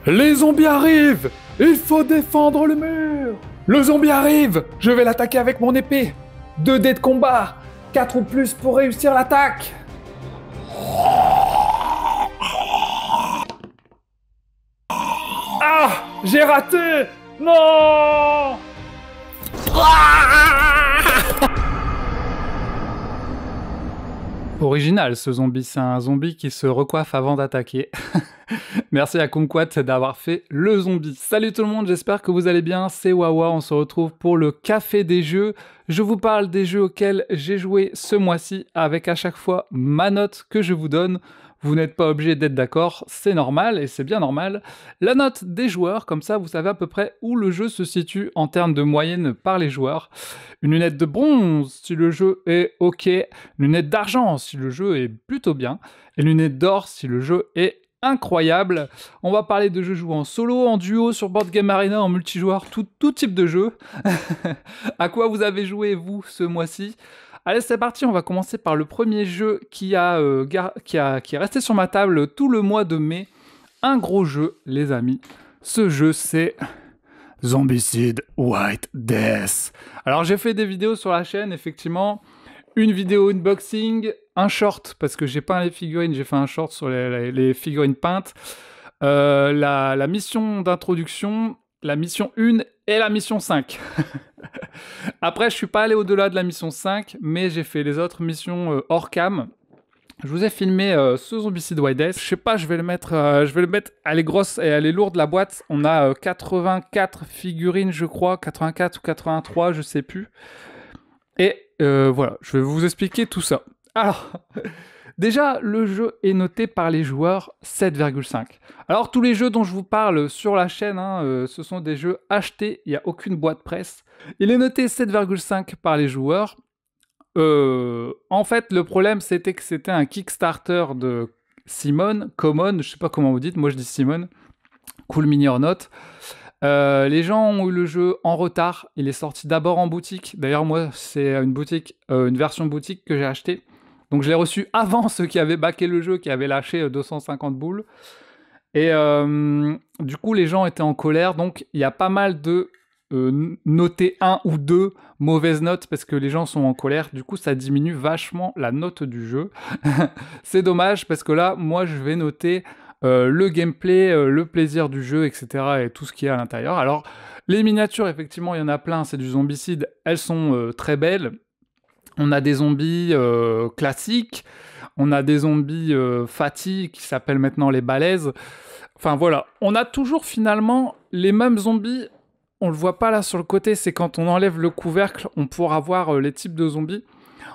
Les zombies arrivent! Il faut défendre le mur! Le zombie arrive! Je vais l'attaquer avec mon épée! 2 dés de combat! 4 ou plus pour réussir l'attaque! Ah! J'ai raté! Non! Original ce zombie, c'est un zombie qui se recoiffe avant d'attaquer. Merci à Kumquat d'avoir fait le zombie. Salut tout le monde, j'espère que vous allez bien, c'est Wawa, on se retrouve pour le café des jeux. Je vous parle des jeux auxquels j'ai joué ce mois-ci avec à chaque fois ma note que je vous donne. Vous n'êtes pas obligé d'être d'accord, c'est normal et c'est bien normal. La note des joueurs, comme ça vous savez à peu près où le jeu se situe en termes de moyenne par les joueurs. Une lunette de bronze si le jeu est ok, une lunette d'argent si le jeu est plutôt bien, et une lunette d'or si le jeu est incroyable. On va parler de jeux joués en solo, en duo, sur Board Game Arena, en multijoueur, tout type de jeu. À quoi vous avez joué vous ce mois-ci ? Allez, c'est parti, on va commencer par le premier jeu qui est resté sur ma table tout le mois de mai. Un gros jeu, les amis. Ce jeu, c'est Zombicide White Death. Alors, j'ai fait des vidéos sur la chaîne, effectivement. Une vidéo unboxing, un short, parce que j'ai peint les figurines, j'ai fait un short sur les figurines peintes. La mission d'introduction, la mission 1 et la mission 5. Après, je suis pas allé au-delà de la mission 5, mais j'ai fait les autres missions hors cam. Je vous ai filmé ce Zombicide White Death. Je sais pas, je vais le mettre, elle est grosse et elle est lourde la boîte. On a 84 figurines, je crois, 84 ou 83, je sais plus. Et voilà, je vais vous expliquer tout ça. Alors, déjà, le jeu est noté par les joueurs 7,5. Alors, tous les jeux dont je vous parle sur la chaîne, ce sont des jeux achetés, il n'y a aucune boîte presse. Il est noté 7,5 par les joueurs. En fait, le problème, c'était que c'était un Kickstarter de Simone, Common, je sais pas comment vous dites, moi je dis Simone, Cool Mini or Not. Les gens ont eu le jeu en retard, il est sorti d'abord en boutique. D'ailleurs, moi, c'est une version boutique que j'ai achetée. Donc je l'ai reçu avant ceux qui avaient backé le jeu, qui avaient lâché 250 boules. Et du coup, les gens étaient en colère. Donc il y a pas mal de noter 1 ou 2 mauvaises notes parce que les gens sont en colère. Du coup, ça diminue vachement la note du jeu. C'est dommage parce que là, moi, je vais noter le gameplay, le plaisir du jeu, etc. et tout ce qu'il y a à l'intérieur. Alors, les miniatures, effectivement, il y en a plein. C'est du zombicide. Elles sont très belles. On a des zombies classiques, on a des zombies fatigue qui s'appellent maintenant les balaises. Enfin voilà, on a toujours finalement les mêmes zombies. On le voit pas là sur le côté, c'est quand on enlève le couvercle, on pourra voir les types de zombies.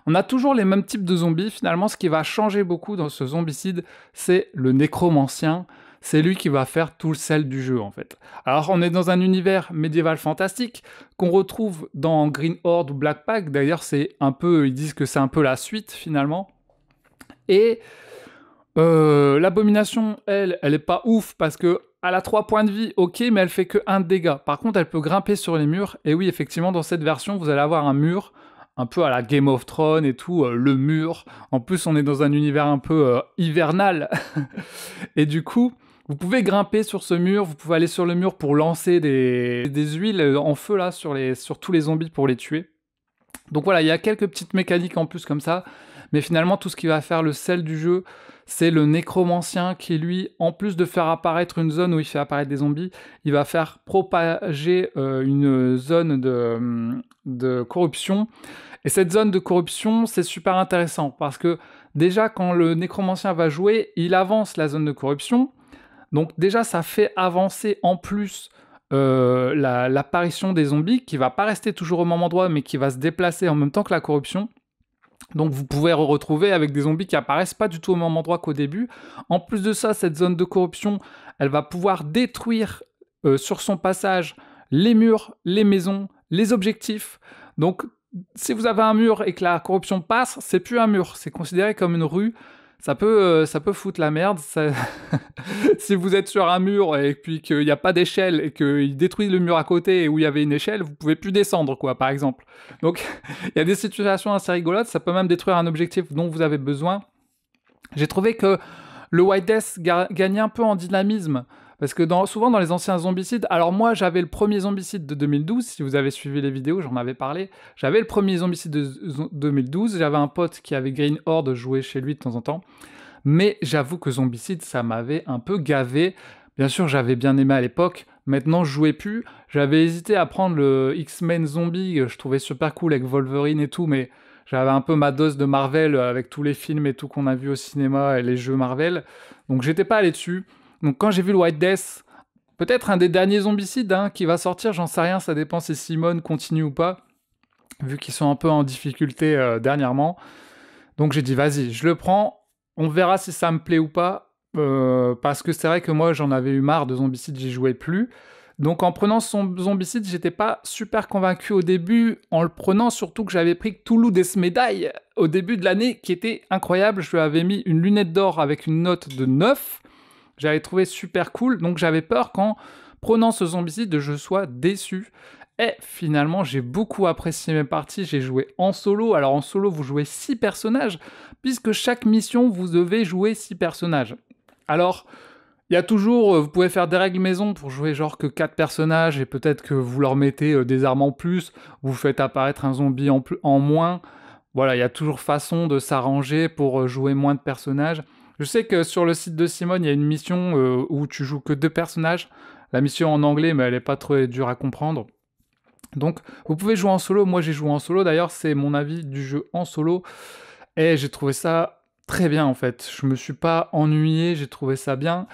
On a toujours les mêmes types de zombies. Finalement, ce qui va changer beaucoup dans ce zombicide, c'est le nécromancien. C'est lui qui va faire tout le sel du jeu, en fait. Alors, on est dans un univers médiéval fantastique qu'on retrouve dans Green Horde ou Black Pack. D'ailleurs, ils disent que c'est un peu la suite, finalement. Et l'abomination, elle est pas ouf parce que elle a 3 points de vie, ok, mais elle fait que 1 de dégâts. Par contre, elle peut grimper sur les murs. Et oui, effectivement, dans cette version, vous allez avoir un mur un peu à la Game of Thrones et tout, le mur. En plus, on est dans un univers un peu hivernal. Et du coup, vous pouvez grimper sur ce mur, vous pouvez aller sur le mur pour lancer des huiles en feu là sur tous les zombies pour les tuer. Donc voilà, il y a quelques petites mécaniques en plus comme ça. Mais finalement, tout ce qui va faire le sel du jeu, c'est le nécromancien qui, lui, en plus de faire apparaître une zone où il fait apparaître des zombies, il va faire propager une zone de corruption. Et cette zone de corruption, c'est super intéressant parce que déjà, quand le nécromancien va jouer, il avance la zone de corruption. Donc déjà, ça fait avancer en plus l'apparition des zombies qui va pas rester toujours au même endroit, mais qui va se déplacer en même temps que la corruption. Donc vous pouvez retrouver avec des zombies qui apparaissent pas du tout au même endroit qu'au début. En plus de ça, cette zone de corruption, elle va pouvoir détruire sur son passage les murs, les maisons, les objectifs. Donc si vous avez un mur et que la corruption passe, c'est plus un mur, c'est considéré comme une rue. Ça peut foutre la merde. Si vous êtes sur un mur et puis qu'il n'y a pas d'échelle et qu'il détruit le mur à côté où il y avait une échelle, vous pouvez plus descendre, quoi, par exemple. Donc, il y a des situations assez rigolotes. Ça peut même détruire un objectif dont vous avez besoin. J'ai trouvé que le White Death gagnait un peu en dynamisme Parce que souvent dans les anciens zombicides, alors moi j'avais le premier zombicide de 2012, si vous avez suivi les vidéos, j'en avais parlé. J'avais le premier zombicide de 2012, j'avais un pote qui avait Green Horde, joué chez lui de temps en temps. Mais j'avoue que zombicide, ça m'avait un peu gavé. Bien sûr, j'avais bien aimé à l'époque. Maintenant, je jouais plus. J'avais hésité à prendre le X-Men Zombie, je trouvais super cool avec Wolverine et tout, mais j'avais un peu ma dose de Marvel avec tous les films et tout qu'on a vu au cinéma et les jeux Marvel. Donc j'étais pas allé dessus. Donc quand j'ai vu le White Death, peut-être un des derniers zombicides qui va sortir, j'en sais rien, ça dépend si Simone continue ou pas, vu qu'ils sont un peu en difficulté dernièrement. Donc j'ai dit vas-y, je le prends, on verra si ça me plaît ou pas, parce que c'est vrai que moi j'en avais eu marre de Zombicide, j'y jouais plus. Donc en prenant son Zombicide, j'étais pas super convaincu au début, en le prenant surtout que j'avais pris Cthulhu Death Medaille au début de l'année, qui était incroyable, je lui avais mis une lunette d'or avec une note de 9, j'avais trouvé super cool, donc j'avais peur qu'en prenant ce Zombicide, je sois déçu. Et finalement, j'ai beaucoup apprécié mes parties, j'ai joué en solo. Alors en solo, vous jouez 6 personnages, puisque chaque mission, vous devez jouer 6 personnages. Alors, il y a toujours, vous pouvez faire des règles maison pour jouer genre que 4 personnages, et peut-être que vous leur mettez des armes en plus, vous faites apparaître un zombie en moins. Voilà, il y a toujours façon de s'arranger pour jouer moins de personnages. Je sais que sur le site de Simone, il y a une mission où tu joues que 2 personnages. La mission en anglais, mais elle est pas trop dure à comprendre. Donc, vous pouvez jouer en solo. Moi, j'ai joué en solo. D'ailleurs, c'est mon avis du jeu en solo. Et j'ai trouvé ça très bien, en fait. Je me suis pas ennuyé. J'ai trouvé ça bien.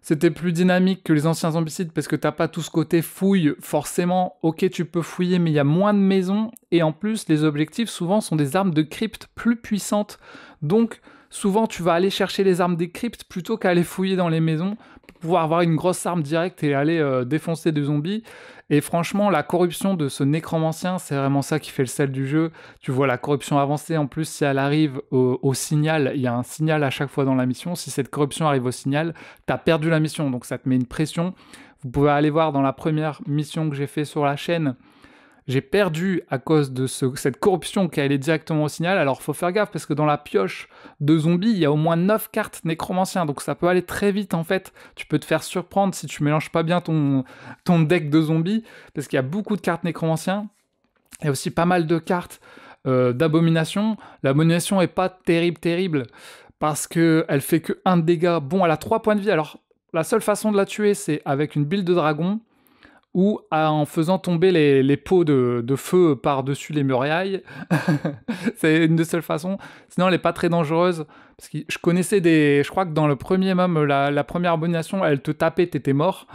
C'était plus dynamique que les anciens zombicides parce que t'as pas tout ce côté fouille. Forcément, ok, tu peux fouiller, mais il y a moins de maisons. Et en plus, les objectifs, souvent, sont des armes de crypte plus puissantes. Donc, souvent, tu vas aller chercher les armes des cryptes plutôt qu'à aller fouiller dans les maisons pour pouvoir avoir une grosse arme directe et aller défoncer des zombies. Et franchement, la corruption de ce nécromancien, c'est vraiment ça qui fait le sel du jeu. Tu vois la corruption avancée, en plus, si elle arrive au signal, il y a un signal à chaque fois dans la mission. Si cette corruption arrive au signal, t'as perdu la mission, donc ça te met une pression. Vous pouvez aller voir dans la première mission que j'ai fait sur la chaîne, j'ai perdu à cause de cette corruption qui est allée directement au signal. Alors faut faire gaffe parce que dans la pioche de zombies, il y a au moins 9 cartes nécromanciens, donc ça peut aller très vite en fait. Tu peux te faire surprendre si tu mélanges pas bien ton deck de zombies, parce qu'il y a beaucoup de cartes nécromanciens. Il y a aussi pas mal de cartes d'abomination. L'abomination est pas terrible, parce qu'elle fait que 1 de dégâts. Bon, elle a 3 points de vie, alors la seule façon de la tuer, c'est avec une build de dragon, ou en faisant tomber les pots de feu par-dessus les murailles. C'est une des seules façons. Sinon, elle n'est pas très dangereuse. Parce que je connaissais je crois que dans le premier même, la première abomination, elle te tapait, t'étais mort.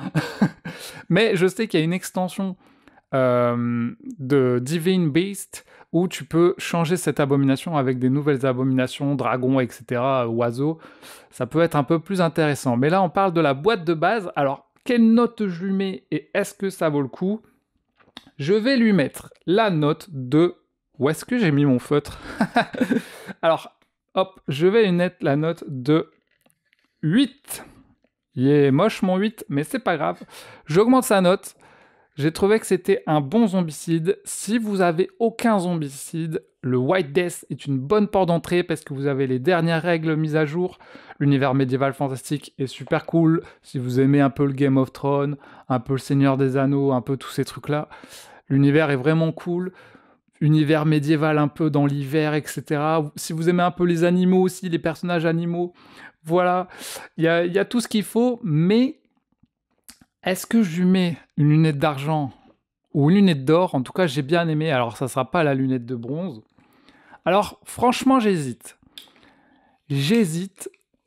Mais je sais qu'il y a une extension de Divine Beast où tu peux changer cette abomination avec des nouvelles abominations, dragons, etc., oiseaux. Ça peut être un peu plus intéressant. Mais là, on parle de la boîte de base. Alors, quelle note je lui mets et est-ce que ça vaut le coup? Je vais lui mettre la note de... Où est-ce que j'ai mis mon feutre? Alors, hop, je vais lui mettre la note de 8. Il est moche mon 8, mais c'est pas grave. J'augmente sa note. J'ai trouvé que c'était un bon zombicide. Si vous avez aucun zombicide, le White Death est une bonne porte d'entrée parce que vous avez les dernières règles mises à jour. L'univers médiéval fantastique est super cool. Si vous aimez un peu le Game of Thrones, un peu le Seigneur des Anneaux, un peu tous ces trucs-là, l'univers est vraiment cool. Univers médiéval un peu dans l'hiver, etc. Si vous aimez un peu les animaux aussi, les personnages animaux, voilà. Il y a tout ce qu'il faut, mais... Est-ce que je lui mets une lunette d'argent ou une lunette d'or? En tout cas, j'ai bien aimé. Alors, ça sera pas la lunette de bronze. Alors, franchement, j'hésite.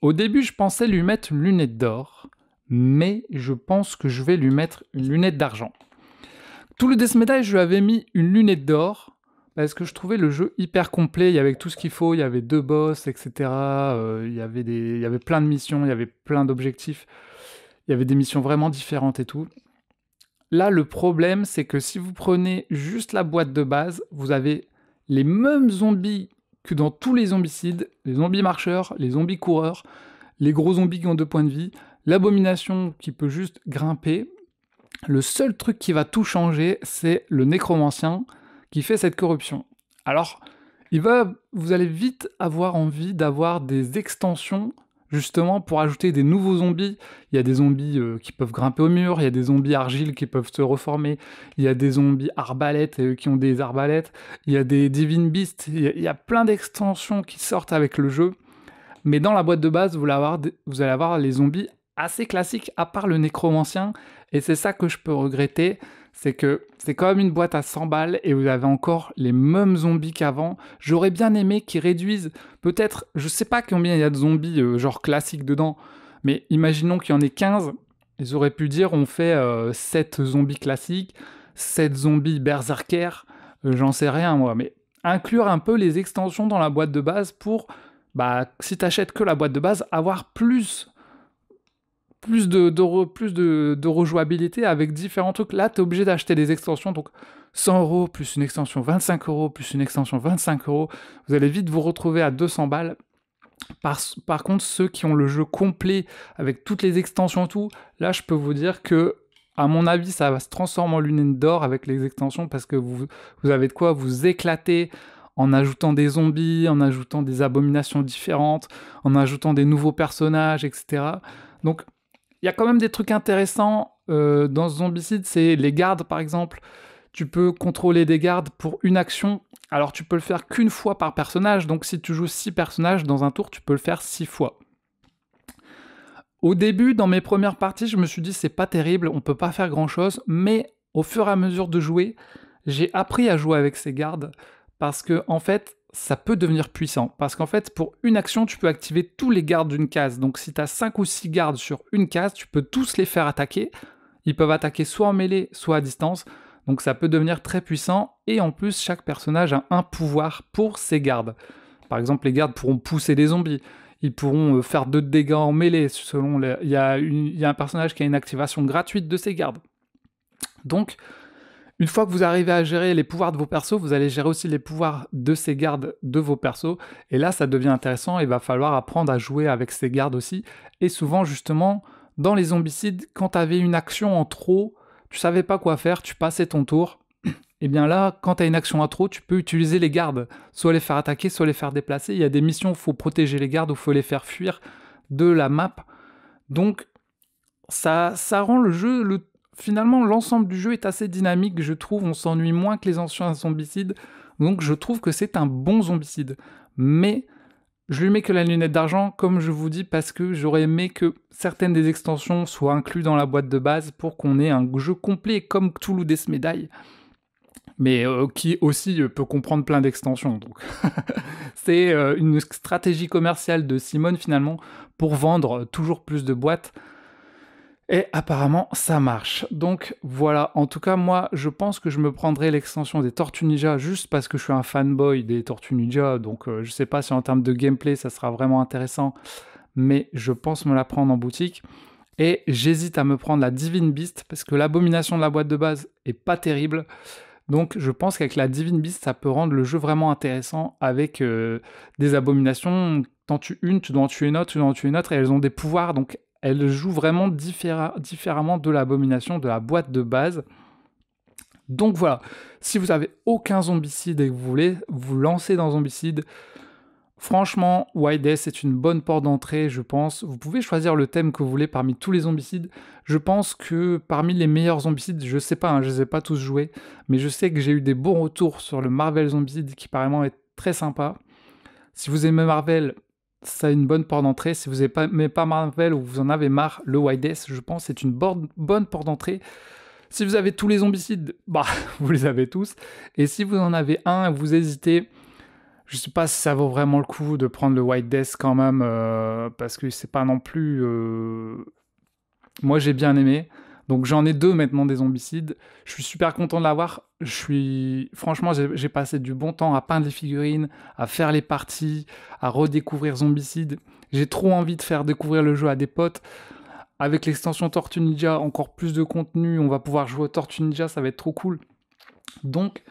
Au début, je pensais lui mettre une lunette d'or, mais je pense que je vais lui mettre une lunette d'argent. Tout le Death Medaille, je lui avais mis une lunette d'or parce que je trouvais le jeu hyper complet. Il y avait tout ce qu'il faut. Il y avait 2 boss, etc. Il y avait plein de missions, il y avait plein d'objectifs. Il y avait des missions vraiment différentes et tout. Là, le problème, c'est que si vous prenez juste la boîte de base, vous avez les mêmes zombies que dans tous les zombicides, les zombies marcheurs, les zombies coureurs, les gros zombies qui ont 2 points de vie, l'abomination qui peut juste grimper. Le seul truc qui va tout changer, c'est le nécromancien qui fait cette corruption. Alors, vous allez vite avoir envie d'avoir des extensions. justement pour ajouter des nouveaux zombies. Il y a des zombies qui peuvent grimper au mur, il y a des zombies argile qui peuvent se reformer, il y a des zombies arbalètes qui ont des arbalètes, il y a des Divine Beasts, il y a plein d'extensions qui sortent avec le jeu. Mais dans la boîte de base, vous allez avoir les zombies assez classiques, à part le nécromancien. Et c'est ça que je peux regretter, c'est que c'est quand même une boîte à 100 balles et vous avez encore les mêmes zombies qu'avant. J'aurais bien aimé qu'ils réduisent, peut-être, je sais pas combien il y a de zombies genre classiques dedans, mais imaginons qu'il y en ait 15. Ils auraient pu dire on fait 7 zombies classiques, 7 zombies berserkers, j'en sais rien moi, mais inclure un peu les extensions dans la boîte de base pour, bah, si t'achètes que la boîte de base, avoir plus de rejouabilité avec différents trucs. Là, tu es obligé d'acheter des extensions, donc 100 € plus une extension 25 € plus une extension 25 €. Vous allez vite vous retrouver à 200 balles. Par contre, ceux qui ont le jeu complet avec toutes les extensions, tout, là, je peux vous dire que, à mon avis, ça va se transformer en lunettes d'or avec les extensions parce que vous avez de quoi vous éclater en ajoutant des zombies, en ajoutant des abominations différentes, en ajoutant des nouveaux personnages, etc. Donc, il y a quand même des trucs intéressants dans Zombicide, c'est les gardes par exemple. Tu peux contrôler des gardes pour une action. Alors tu peux le faire qu'une fois par personnage, donc si tu joues 6 personnages dans un tour, tu peux le faire 6 fois. Au début, dans mes premières parties, je me suis dit c'est pas terrible, on peut pas faire grand chose, mais au fur et à mesure de jouer, j'ai appris à jouer avec ces gardes parce que en fait, ça peut devenir puissant. Parce qu'en fait, pour une action, tu peux activer tous les gardes d'une case. Donc si tu as 5 ou 6 gardes sur une case, tu peux tous les faire attaquer. Ils peuvent attaquer soit en mêlée, soit à distance. Donc ça peut devenir très puissant. Et en plus, chaque personnage a un pouvoir pour ses gardes. Par exemple, les gardes pourront pousser des zombies. Ils pourront faire 2 dégâts en mêlée. Il y a un personnage qui a une activation gratuite de ses gardes. Donc, une fois que vous arrivez à gérer les pouvoirs de vos persos, vous allez gérer aussi les pouvoirs de ces gardes de vos persos. Et là, ça devient intéressant. Il va falloir apprendre à jouer avec ces gardes aussi. Et souvent, justement, dans les zombicides, quand tu avais une action en trop, tu savais pas quoi faire, tu passais ton tour. Et bien là, quand tu as une action en trop, tu peux utiliser les gardes. Soit les faire attaquer, soit les faire déplacer. Il y a des missions où il faut protéger les gardes, où il faut les faire fuir de la map. Donc, ça rend le jeu... Finalement, l'ensemble du jeu est assez dynamique, je trouve. On s'ennuie moins que les anciens zombicides. Donc, je trouve que c'est un bon zombicide. Mais je lui mets que la lunette d'argent, comme je vous dis, parce que j'aurais aimé que certaines des extensions soient incluses dans la boîte de base pour qu'on ait un jeu complet comme Cthulhu Death Medaille. Mais qui aussi peut comprendre plein d'extensions. Donc, c'est une stratégie commerciale de Simone, finalement, pour vendre toujours plus de boîtes. Et apparemment, ça marche. Donc voilà, en tout cas, moi, je pense que je me prendrai l'extension des Tortues Ninja juste parce que je suis un fanboy des Tortues Ninja. Donc je sais pas si en termes de gameplay, ça sera vraiment intéressant, mais je pense me la prendre en boutique. Et j'hésite à me prendre la Divine Beast parce que l'abomination de la boîte de base est pas terrible. Donc je pense qu'avec la Divine Beast, ça peut rendre le jeu vraiment intéressant avec des abominations. T'en tues une, tu dois en tuer une autre, tu dois en tuer une autre, et elles ont des pouvoirs, donc elle joue vraiment différemment de l'abomination de la boîte de base. Donc voilà, si vous avez aucun zombicide et que vous voulez vous lancer dans zombicide, franchement, White Death est une bonne porte d'entrée, je pense. Vous pouvez choisir le thème que vous voulez parmi tous les zombicides. Je pense que parmi les meilleurs zombicides, je sais pas, hein, je les ai pas tous joués, mais je sais que j'ai eu des bons retours sur le Marvel Zombicide qui apparemment est très sympa. Si vous aimez Marvel, ça a une bonne porte d'entrée. Si vous n'aimez pas Marvel ou vous en avez marre, le White Death, je pense, c'est une bonne porte d'entrée. Si vous avez tous les zombicides, bah, vous les avez tous. Et si vous en avez un et vous hésitez, je sais pas si ça vaut vraiment le coup de prendre le White Death quand même, parce que c'est pas non plus... Moi, j'ai bien aimé. Donc j'en ai 2 maintenant des zombicides. Je suis super content de l'avoir. Franchement, j'ai passé du bon temps à peindre les figurines, à faire les parties, à redécouvrir Zombicide. J'ai trop envie de faire découvrir le jeu à des potes. Avec l'extension Tortue Ninja, encore plus de contenu. On va pouvoir jouer au Tortue Ninja, ça va être trop cool. Donc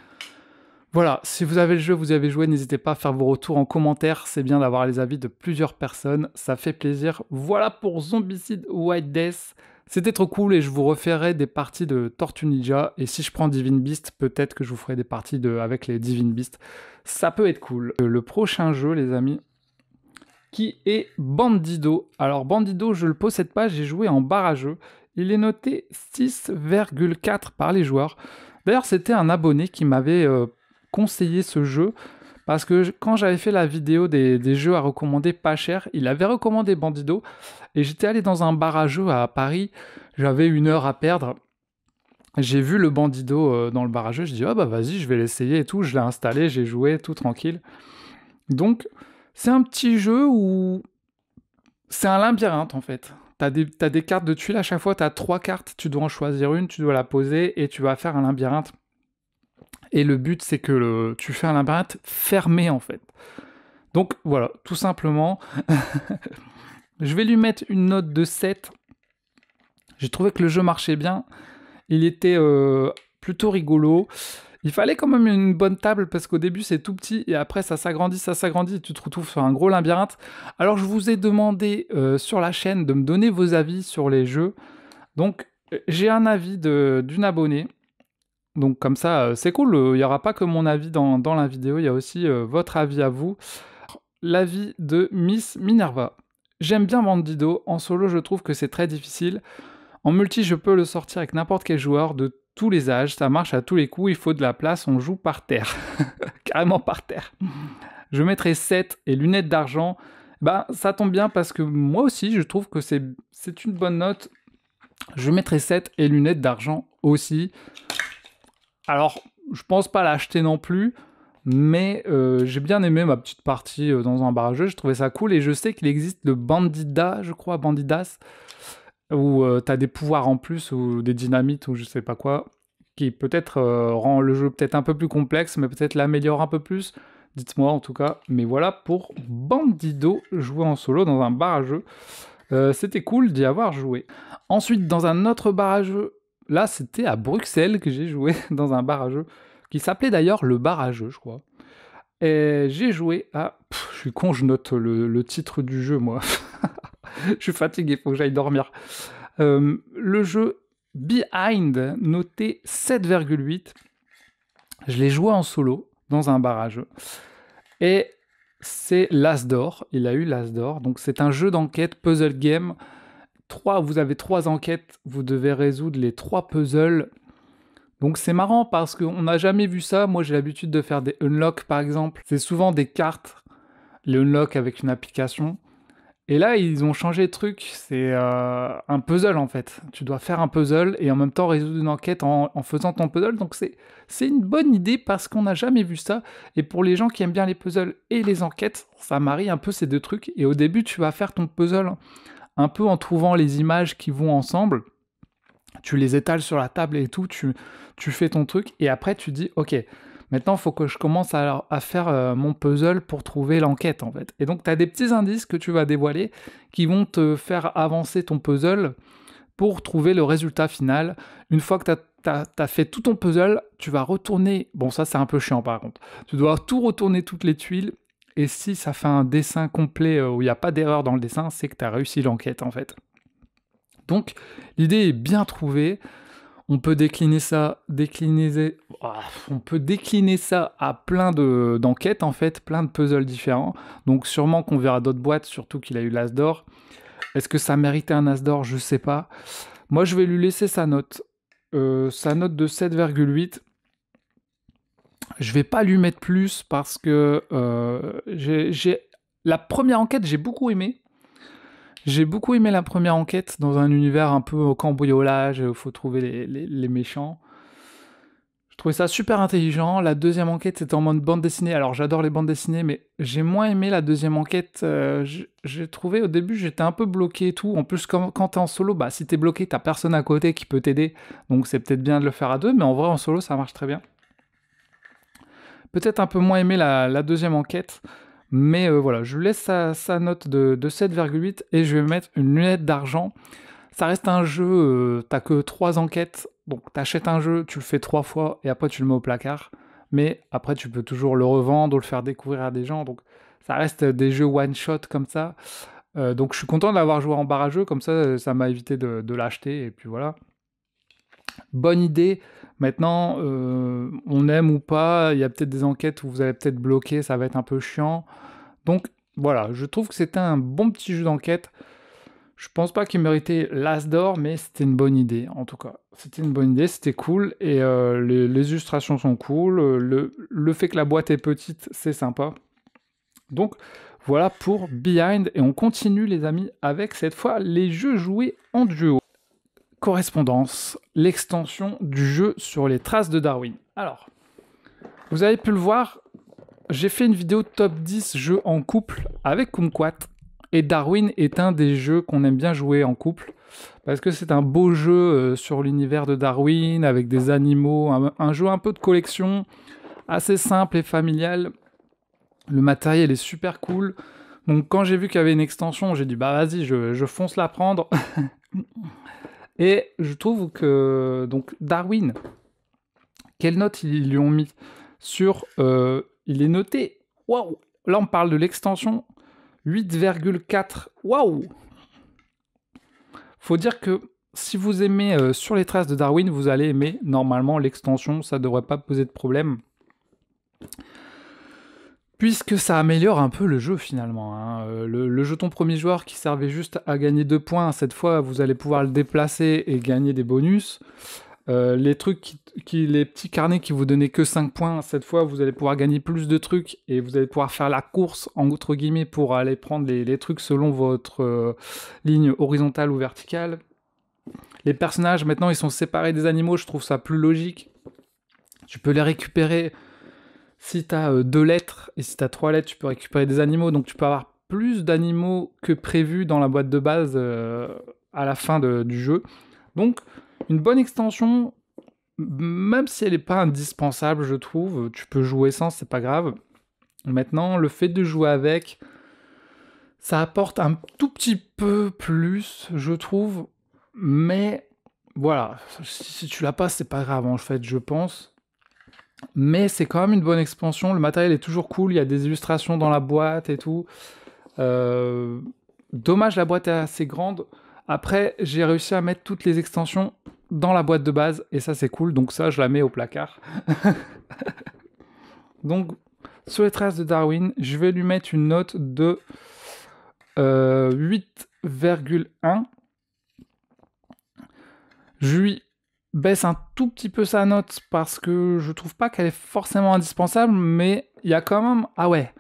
voilà, si vous avez le jeu, vous y avez joué, n'hésitez pas à faire vos retours en commentaire. C'est bien d'avoir les avis de plusieurs personnes, ça fait plaisir. Voilà pour Zombicide White Death. C'était trop cool et je vous referai des parties de Tortue Ninja. Et si je prends Divine Beast, peut-être que je vous ferai des parties avec les Divine Beast. Ça peut être cool. Le prochain jeu, les amis, qui est Bandido. Alors Bandido, je le possède pas, j'ai joué en barrageux. Il est noté 6,4 par les joueurs. D'ailleurs, c'était un abonné qui m'avait conseillé ce jeu, parce que quand j'avais fait la vidéo des jeux à recommander pas cher, il avait recommandé Bandido, et j'étais allé dans un barrageux à Paris, j'avais 1 heure à perdre. J'ai vu le Bandido dans le barrageux, je dis ah bah vas-y, je vais l'essayer et tout, je l'ai installé, j'ai joué, tout tranquille. Donc, c'est un petit jeu où c'est un labyrinthe en fait. T'as des cartes de tuiles à chaque fois, t'as 3 cartes, tu dois en choisir une, tu dois la poser et tu vas faire un labyrinthe. Et le but c'est que tu fais un labyrinthe fermé en fait. Donc voilà, tout simplement, je vais lui mettre une note de 7. J'ai trouvé que le jeu marchait bien, il était plutôt rigolo. Il fallait quand même une bonne table parce qu'au début c'est tout petit et après ça s'agrandit et tu te retrouves sur un gros labyrinthe. Alors je vous ai demandé sur la chaîne de me donner vos avis sur les jeux. Donc j'ai un avis d'une abonnée. Donc comme ça c'est cool, il n'y aura pas que mon avis dans la vidéo, il y a aussi votre avis à vous. L'avis de Miss Minerva. J'aime bien Bandido, en solo je trouve que c'est très difficile. En multi, je peux le sortir avec n'importe quel joueur de tous les âges, ça marche à tous les coups, il faut de la place, on joue par terre. Carrément par terre. Je mettrai 7 et lunettes d'argent. Bah, ça tombe bien parce que moi aussi, je trouve que c'est une bonne note. Je mettrai 7 et lunettes d'argent aussi. Alors, je pense pas l'acheter non plus, mais j'ai bien aimé ma petite partie dans un barrageux, je trouvais ça cool, et je sais qu'il existe le Bandida, je crois, Bandidas, où t'as des pouvoirs en plus, ou des dynamites, ou je sais pas quoi, qui peut-être rend le jeu peut-être un peu plus complexe, mais peut-être l'améliore un peu plus. Dites-moi en tout cas. Mais voilà pour Bandido, joué en solo dans un barrageux. C'était cool d'y avoir joué. Ensuite, dans un autre barrageux, là c'était à Bruxelles que j'ai joué dans un barrageux, qui s'appelait d'ailleurs le barrageux, je crois. Et j'ai joué à... je suis con, je note le titre du jeu, moi. Je suis fatigué, faut que j'aille dormir. Le jeu Behind, noté 7,8. Je l'ai joué en solo, dans un barrageux. Et c'est l'As d'or, il a eu l'As d'or. Donc c'est un jeu d'enquête, puzzle game. Vous avez 3 enquêtes, vous devez résoudre les 3 puzzles. Donc c'est marrant parce qu'on n'a jamais vu ça. Moi j'ai l'habitude de faire des unlocks par exemple. C'est souvent des cartes, les unlocks avec une application. Et là, ils ont changé de truc, c'est un puzzle en fait. Tu dois faire un puzzle et en même temps résoudre une enquête en faisant ton puzzle. Donc c'est une bonne idée parce qu'on n'a jamais vu ça. Et pour les gens qui aiment bien les puzzles et les enquêtes, ça marie un peu ces deux trucs. Et au début, tu vas faire ton puzzle un peu en trouvant les images qui vont ensemble. Tu les étales sur la table et tout, tu fais ton truc. Et après, tu dis, ok, maintenant, il faut que je commence à faire mon puzzle pour trouver l'enquête, en fait. Et donc, tu as des petits indices que tu vas dévoiler qui vont te faire avancer ton puzzle pour trouver le résultat final. Une fois que tu as fait tout ton puzzle, tu vas retourner... Bon, ça, c'est un peu chiant, par contre. Tu dois tout retourner toutes les tuiles. Et si ça fait un dessin complet où il n'y a pas d'erreur dans le dessin, c'est que tu as réussi l'enquête, en fait. Donc, l'idée est bien trouvée. On peut décliner ça à plein d'enquêtes en fait, plein de puzzles différents. Donc sûrement qu'on verra d'autres boîtes, surtout qu'il a eu l'As d'or. Est-ce que ça méritait un As d'or? Je sais pas. Moi je vais lui laisser sa note. Sa note de 7,8. Je vais pas lui mettre plus parce que la première enquête j'ai beaucoup aimé. J'ai beaucoup aimé la première enquête dans un univers un peu au cambriolage, il faut trouver les méchants. Je trouvais ça super intelligent. La deuxième enquête, c'était en mode bande dessinée. Alors j'adore les bandes dessinées, mais j'ai moins aimé la deuxième enquête. J'ai trouvé au début, j'étais un peu bloqué et tout. En plus, quand t'es en solo, bah si t'es bloqué, t'as personne à côté qui peut t'aider. Donc c'est peut-être bien de le faire à deux, mais en vrai, en solo, ça marche très bien. Peut-être un peu moins aimé la deuxième enquête. Mais voilà, je lui laisse sa note de 7,8 et je vais mettre une lunette d'argent. Ça reste un jeu, t'as que 3 enquêtes, donc t'achètes un jeu, tu le fais 3 fois et après tu le mets au placard. Mais après tu peux toujours le revendre ou le faire découvrir à des gens, donc ça reste des jeux one-shot comme ça. Donc je suis content d'avoir joué en barrageux, comme ça m'a évité de l'acheter et puis voilà. Bonne idée. Maintenant, on aime ou pas, il y a peut-être des enquêtes où vous allez peut-être bloquer, ça va être un peu chiant. Donc, voilà, je trouve que c'était un bon petit jeu d'enquête. Je pense pas qu'il méritait l'As d'or, mais c'était une bonne idée, en tout cas. C'était une bonne idée, c'était cool, et les illustrations sont cool, le fait que la boîte est petite, c'est sympa. Donc, voilà pour Behind, et on continue, les amis, avec cette fois les jeux joués en duo. Correspondance, l'extension du jeu sur les traces de Darwin. Alors, vous avez pu le voir, j'ai fait une vidéo top 10 jeux en couple avec Kumquat. Et Darwin est un des jeux qu'on aime bien jouer en couple. Parce que c'est un beau jeu sur l'univers de Darwin, avec des animaux, un jeu un peu de collection, assez simple et familial. Le matériel est super cool. Donc quand j'ai vu qu'il y avait une extension, j'ai dit bah vas-y, je fonce la prendre. Et je trouve que donc Darwin, quelle note ils lui ont mis sur... il est noté, waouh, là on parle de l'extension, 8,4, waouh. Faut dire que si vous aimez Sur les traces de Darwin, vous allez aimer normalement l'extension, ça devrait pas poser de problème. Puisque ça améliore un peu le jeu finalement. Hein. Le jeton premier joueur qui servait juste à gagner 2 points, cette fois vous allez pouvoir le déplacer et gagner des bonus. Les trucs les petits carnets qui vous donnaient que 5 points, cette fois vous allez pouvoir gagner plus de trucs et vous allez pouvoir faire la course entre guillemets pour aller prendre les trucs selon votre ligne horizontale ou verticale. Les personnages maintenant ils sont séparés des animaux, je trouve ça plus logique. Tu peux les récupérer si tu as 2 lettres et si tu as 3 lettres, tu peux récupérer des animaux, donc tu peux avoir plus d'animaux que prévu dans la boîte de base à la fin du jeu. Donc une bonne extension, même si elle n'est pas indispensable, je trouve, tu peux jouer sans, c'est pas grave. Maintenant, le fait de jouer avec, ça apporte un tout petit peu plus, je trouve, mais voilà, si tu l'as pas, c'est pas grave, en fait, je pense. Mais c'est quand même une bonne expansion, le matériel est toujours cool, il y a des illustrations dans la boîte et tout. Dommage, la boîte est assez grande. Après, j'ai réussi à mettre toutes les extensions dans la boîte de base, et ça c'est cool, donc ça je la mets au placard. Donc, sur les traces de Darwin, je vais lui mettre une note de 8,1. Je lui baisse un tout petit peu sa note parce que je trouve pas qu'elle est forcément indispensable, mais il y a quand même... Ah ouais,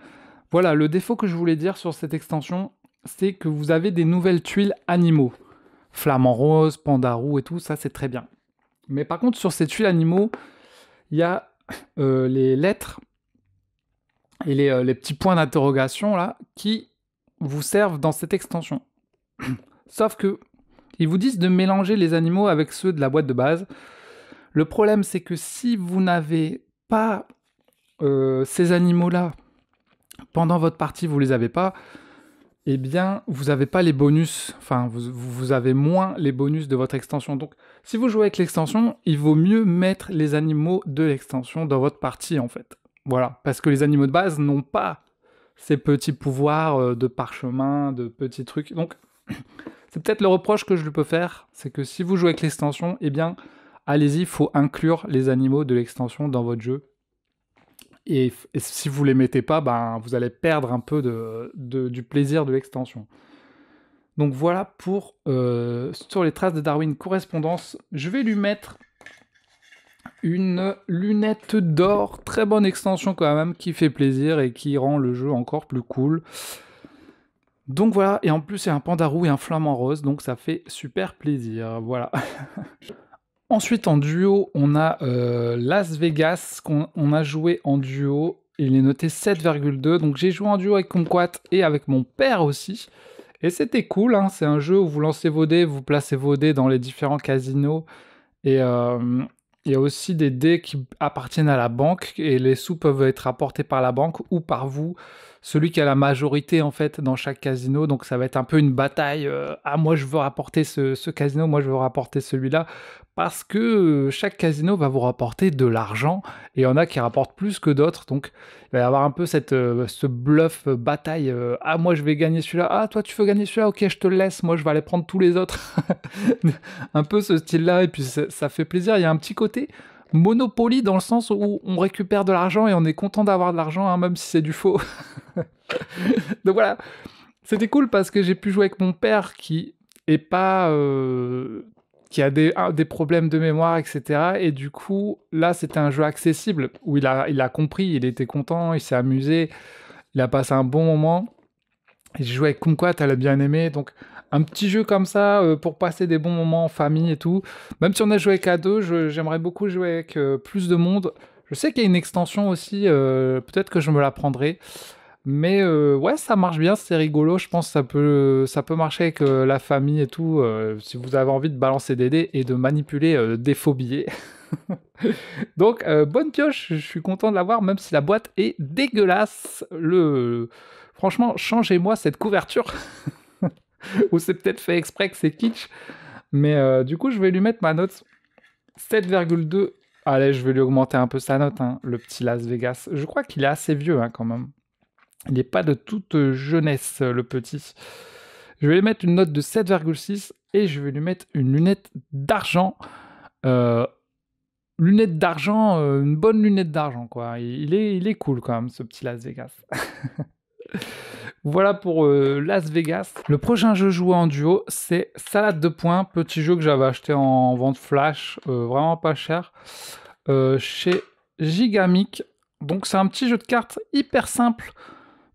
voilà, le défaut que je voulais dire sur cette extension, c'est que vous avez des nouvelles tuiles animaux. Flamant rose, panda roux et tout, ça c'est très bien. Mais par contre, sur ces tuiles animaux, il y a les lettres et les petits points d'interrogation là qui vous servent dans cette extension. Sauf que ils vous disent de mélanger les animaux avec ceux de la boîte de base. Le problème, c'est que si vous n'avez pas ces animaux-là pendant votre partie, vous les avez pas, eh bien, vous n'avez pas les bonus, enfin, vous avez moins les bonus de votre extension. Donc, si vous jouez avec l'extension, il vaut mieux mettre les animaux de l'extension dans votre partie, en fait. Voilà, parce que les animaux de base n'ont pas ces petits pouvoirs de parchemin, de petits trucs. Donc, c'est peut-être le reproche que je lui peux faire, c'est que si vous jouez avec l'extension, eh bien, allez-y, il faut inclure les animaux de l'extension dans votre jeu. Et si vous les mettez pas, ben, vous allez perdre un peu du plaisir de l'extension. Donc voilà pour sur les traces de Darwin correspondance. Je vais lui mettre une lunette d'or, très bonne extension quand même, qui fait plaisir et qui rend le jeu encore plus cool. Donc voilà, et en plus il y a un panda roux et un flamant rose, donc ça fait super plaisir, voilà. Ensuite, en duo, on a Las Vegas, qu'on a joué en duo. Il est noté 7,2. Donc j'ai joué en duo avec Kumquat et avec mon père aussi. Et c'était cool, hein. C'est un jeu où vous lancez vos dés, vous placez vos dés dans les différents casinos. Et il y a aussi des dés qui appartiennent à la banque. Et les sous peuvent être apportés par la banque ou par vous. Celui qui a la majorité en fait dans chaque casino. Donc ça va être un peu une bataille. Ah, moi je veux rapporter ce casino, moi je veux rapporter celui-là. Parce que chaque casino va vous rapporter de l'argent, et il y en a qui rapportent plus que d'autres, donc il va y avoir un peu ce bluff bataille, ah moi je vais gagner celui-là, ah toi tu veux gagner celui-là, ok je te le laisse, moi je vais aller prendre tous les autres. Un peu ce style-là, et puis ça fait plaisir, il y a un petit côté Monopoly dans le sens où on récupère de l'argent et on est content d'avoir de l'argent, hein, même si c'est du faux. Donc voilà, c'était cool parce que j'ai pu jouer avec mon père qui est pas... qui a des problèmes de mémoire, etc. Et du coup, là, c'était un jeu accessible où il a compris, il était content, il s'est amusé, il a passé un bon moment. Et j'ai joué avec Kumquat, elle a bien aimé. Donc, un petit jeu comme ça pour passer des bons moments en famille et tout. Même si on a joué qu'à deux, j'aimerais beaucoup jouer avec plus de monde. Je sais qu'il y a une extension aussi, peut-être que je me la prendrai. Mais ouais, ça marche bien, c'est rigolo. Je pense que ça peut marcher avec la famille et tout. Si vous avez envie de balancer des dés et de manipuler des faux billets. Donc, bonne pioche, je suis content de l'avoir, même si la boîte est dégueulasse. Franchement, changez-moi cette couverture. Ou c'est peut-être fait exprès que c'est kitsch. Mais du coup, je vais lui mettre ma note 7,2. Allez, je vais lui augmenter un peu sa note, hein, le petit Las Vegas. Je crois qu'il est assez vieux hein, quand même. Il n'est pas de toute jeunesse, le petit. Je vais lui mettre une note de 7,6 et je vais lui mettre une lunette d'argent. Lunette d'argent, une bonne lunette d'argent, quoi. Il est cool quand même, ce petit Las Vegas. Voilà pour Las Vegas. Le prochain jeu joué en duo, c'est Salade de points, petit jeu que j'avais acheté en vente flash, vraiment pas cher, chez Gigamic. Donc c'est un petit jeu de cartes hyper simple.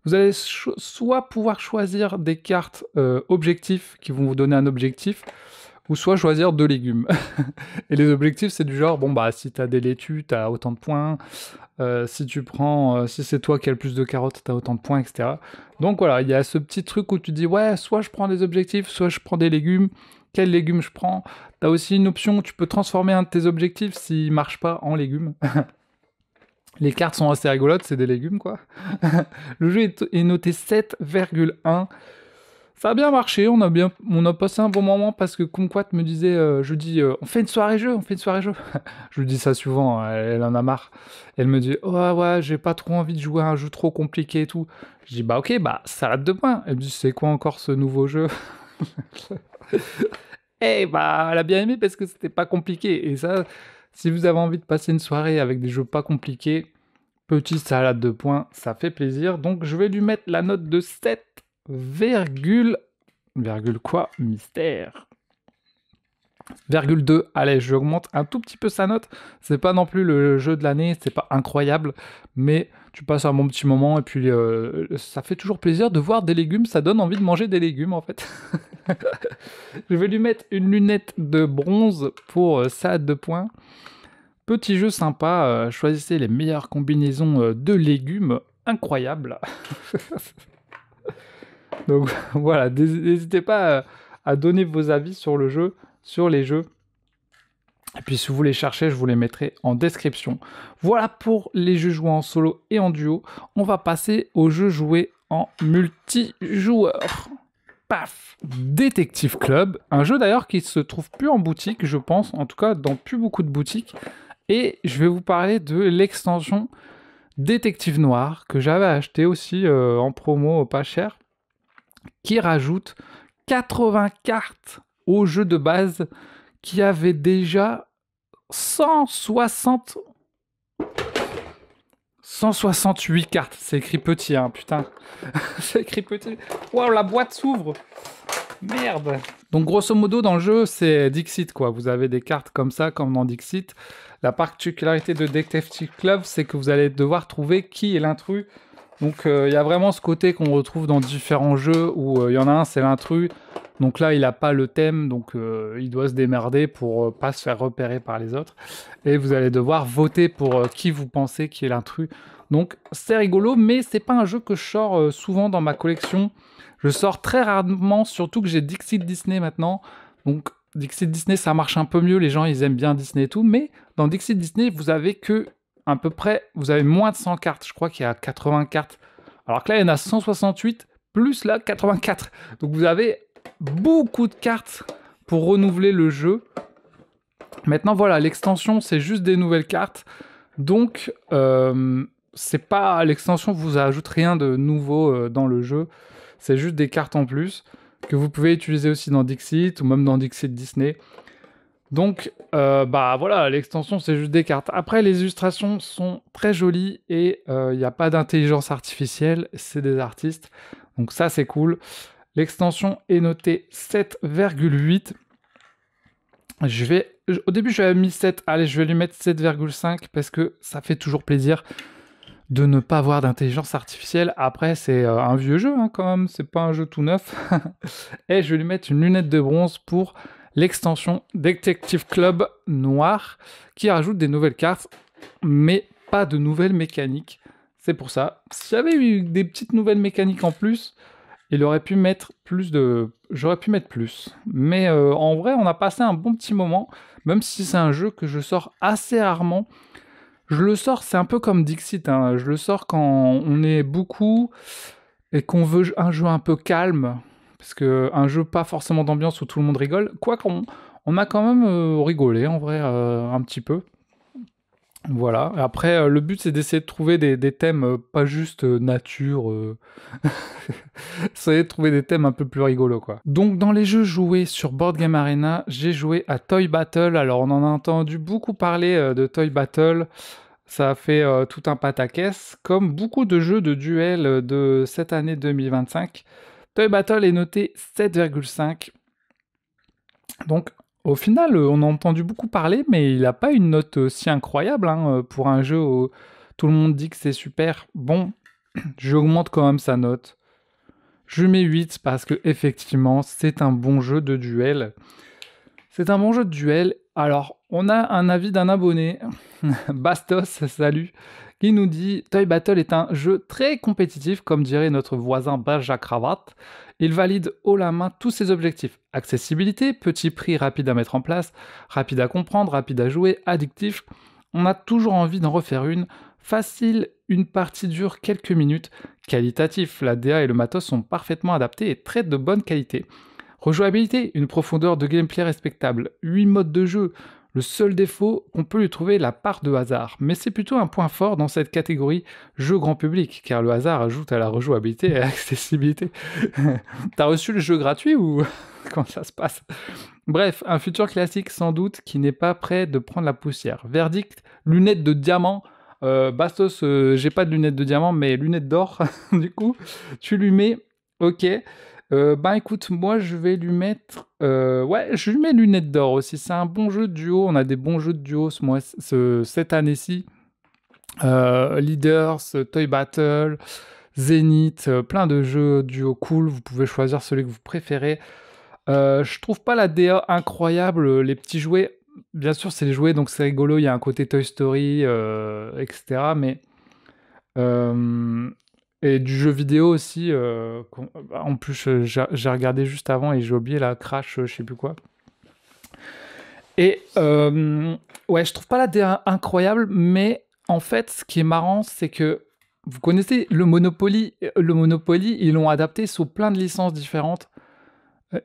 Vous allez soit pouvoir choisir des cartes objectifs qui vont vous donner un objectif, ou soit choisir 2 légumes. Et les objectifs, c'est du genre, bon bah si t'as des laitues, t'as autant de points. Si c'est toi qui as le plus de carottes, t'as autant de points, etc. Donc voilà, il y a ce petit truc où tu dis, ouais, soit je prends des objectifs, soit je prends des légumes. Quels légumes je prends? T'as aussi une option où tu peux transformer un de tes objectifs s'il marche pas en légumes. Les cartes sont assez rigolotes, c'est des légumes quoi. Le jeu est noté 7,1. Ça a bien marché, on a passé un bon moment parce que Kumquat me disait, je dis, on fait une soirée jeu, on fait une soirée jeu. Je lui dis ça souvent, hein, elle en a marre. Elle me dit, oh ouais, j'ai pas trop envie de jouer à un jeu trop compliqué et tout. Je dis, bah ok, bah salade de points. Elle me dit, c'est quoi encore ce nouveau jeu? Eh bah, elle a bien aimé parce que c'était pas compliqué. Et ça, si vous avez envie de passer une soirée avec des jeux pas compliqués, petite salade de points, ça fait plaisir. Donc je vais lui mettre la note de 7, virgule quoi? Mystère. 2. Allez, j'augmente un tout petit peu sa note. C'est pas non plus le jeu de l'année, c'est pas incroyable, mais tu passes un bon petit moment et puis ça fait toujours plaisir de voir des légumes. Ça donne envie de manger des légumes en fait. Je vais lui mettre une lunette de bronze pour salade de points. Petit jeu sympa, choisissez les meilleures combinaisons de légumes. Incroyable. Donc voilà, n'hésitez pas à donner vos avis sur le jeu, sur les jeux. Et puis si vous les cherchez, je vous les mettrai en description. Voilà pour les jeux joués en solo et en duo. On va passer aux jeux joués en multijoueur. Paf! Detective Club, un jeu d'ailleurs qui se trouve plus en boutique, je pense, en tout cas dans plus beaucoup de boutiques. Et je vais vous parler de l'extension Détective Noir que j'avais acheté aussi en promo pas cher, qui rajoute 80 cartes au jeu de base qui avait déjà 168 cartes. C'est écrit petit, hein, putain. C'est écrit petit. Waouh, la boîte s'ouvre. Merde. Donc grosso modo dans le jeu c'est Dixit quoi. Vous avez des cartes comme ça comme dans Dixit. La particularité de Detective Club c'est que vous allez devoir trouver qui est l'intrus. Donc il y a vraiment ce côté qu'on retrouve dans différents jeux où il y en a un c'est l'intrus. Donc là il n'a pas le thème donc il doit se démerder pour pas se faire repérer par les autres. Et vous allez devoir voter pour qui vous pensez qui est l'intrus. Donc c'est rigolo mais c'est pas un jeu que je sors souvent dans ma collection. Je sors très rarement, surtout que j'ai Dixit Disney maintenant. Donc Dixit Disney, ça marche un peu mieux. Les gens, ils aiment bien Disney et tout. Mais dans Dixit Disney, vous avez que à peu près, vous avez moins de 100 cartes. Je crois qu'il y a 80 cartes. Alors que là, il y en a 168 plus là 84. Donc vous avez beaucoup de cartes pour renouveler le jeu. Maintenant, voilà, l'extension, c'est juste des nouvelles cartes. Donc, c'est pas l'extension vous ajoute rien de nouveau dans le jeu. C'est juste des cartes en plus que vous pouvez utiliser aussi dans Dixit ou même dans Dixit Disney. Donc, bah voilà, l'extension, c'est juste des cartes. Après, les illustrations sont très jolies et il n'y a pas d'intelligence artificielle, c'est des artistes. Donc ça, c'est cool. L'extension est notée 7,8. Au début, j'avais mis 7. Allez, je vais lui mettre 7,5 parce que ça fait toujours plaisir de ne pas avoir d'intelligence artificielle. Après, c'est un vieux jeu hein, quand même, c'est pas un jeu tout neuf. Et je vais lui mettre une lunette de bronze pour l'extension Detective Club Noir qui rajoute des nouvelles cartes, mais pas de nouvelles mécaniques. C'est pour ça. S'il y avait eu des petites nouvelles mécaniques en plus, il aurait pu mettre plus de... J'aurais pu mettre plus. Mais en vrai, on a passé un bon petit moment, même si c'est un jeu que je sors assez rarement. Je le sors, c'est un peu comme Dixit, hein. Je le sors quand on est beaucoup et qu'on veut un jeu un peu calme, parce que un jeu pas forcément d'ambiance où tout le monde rigole, quoi qu'on on a quand même rigolé en vrai un petit peu. Voilà. Après, le but c'est d'essayer de trouver des thèmes pas juste nature, c'est de trouver des thèmes un peu plus rigolos quoi. Donc dans les jeux joués sur Board Game Arena, j'ai joué à Toy Battle. Alors on en a entendu beaucoup parler de Toy Battle. Ça a fait tout un pataquès, comme beaucoup de jeux de duel de cette année 2025. Toy Battle est noté 7,5. Donc au final, on a entendu beaucoup parler, mais il n'a pas une note si incroyable hein, pour un jeu où tout le monde dit que c'est super. Bon, j'augmente quand même sa note. Je mets 8 parce que effectivement, c'est un bon jeu de duel. C'est un bon jeu de duel. Alors, on a un avis d'un abonné, Bastos, salut, qui nous dit Toy Battle est un jeu très compétitif, comme dirait notre voisin belge à cravate. Il valide haut la main tous ses objectifs. Accessibilité, petit prix rapide à mettre en place, rapide à comprendre, rapide à jouer, addictif. On a toujours envie d'en refaire une. Facile, une partie dure quelques minutes. Qualitatif, la DA et le matos sont parfaitement adaptés et très de bonne qualité. Rejouabilité, une profondeur de gameplay respectable, 8 modes de jeu. Le seul défaut, on peut lui trouver la part de hasard, mais c'est plutôt un point fort dans cette catégorie jeu grand public, car le hasard ajoute à la rejouabilité et à l'accessibilité. T'as reçu le jeu gratuit ou comment ça se passe? Bref, un futur classique sans doute qui n'est pas prêt de prendre la poussière. Verdict, lunettes de diamant. Bastos, j'ai pas de lunettes de diamant, mais lunettes d'or, du coup, tu lui mets, ok. Bah écoute, moi je vais lui mettre... ouais, je lui mets lunettes d'or aussi. C'est un bon jeu de duo. On a des bons jeux de duo cette année-ci. Leaders, Toy Battle, Zenith, plein de jeux duo cool. Vous pouvez choisir celui que vous préférez. Je trouve pas la DA incroyable. Les petits jouets, bien sûr, c'est les jouets, donc c'est rigolo. Il y a un côté Toy Story, etc. Mais et du jeu vidéo aussi. En plus, j'ai regardé juste avant et j'ai oublié la Crash, je sais plus quoi. Et ouais, je trouve pas la DA incroyable, mais en fait, ce qui est marrant, c'est que vous connaissez le Monopoly. Le Monopoly, ils l'ont adapté sous plein de licences différentes.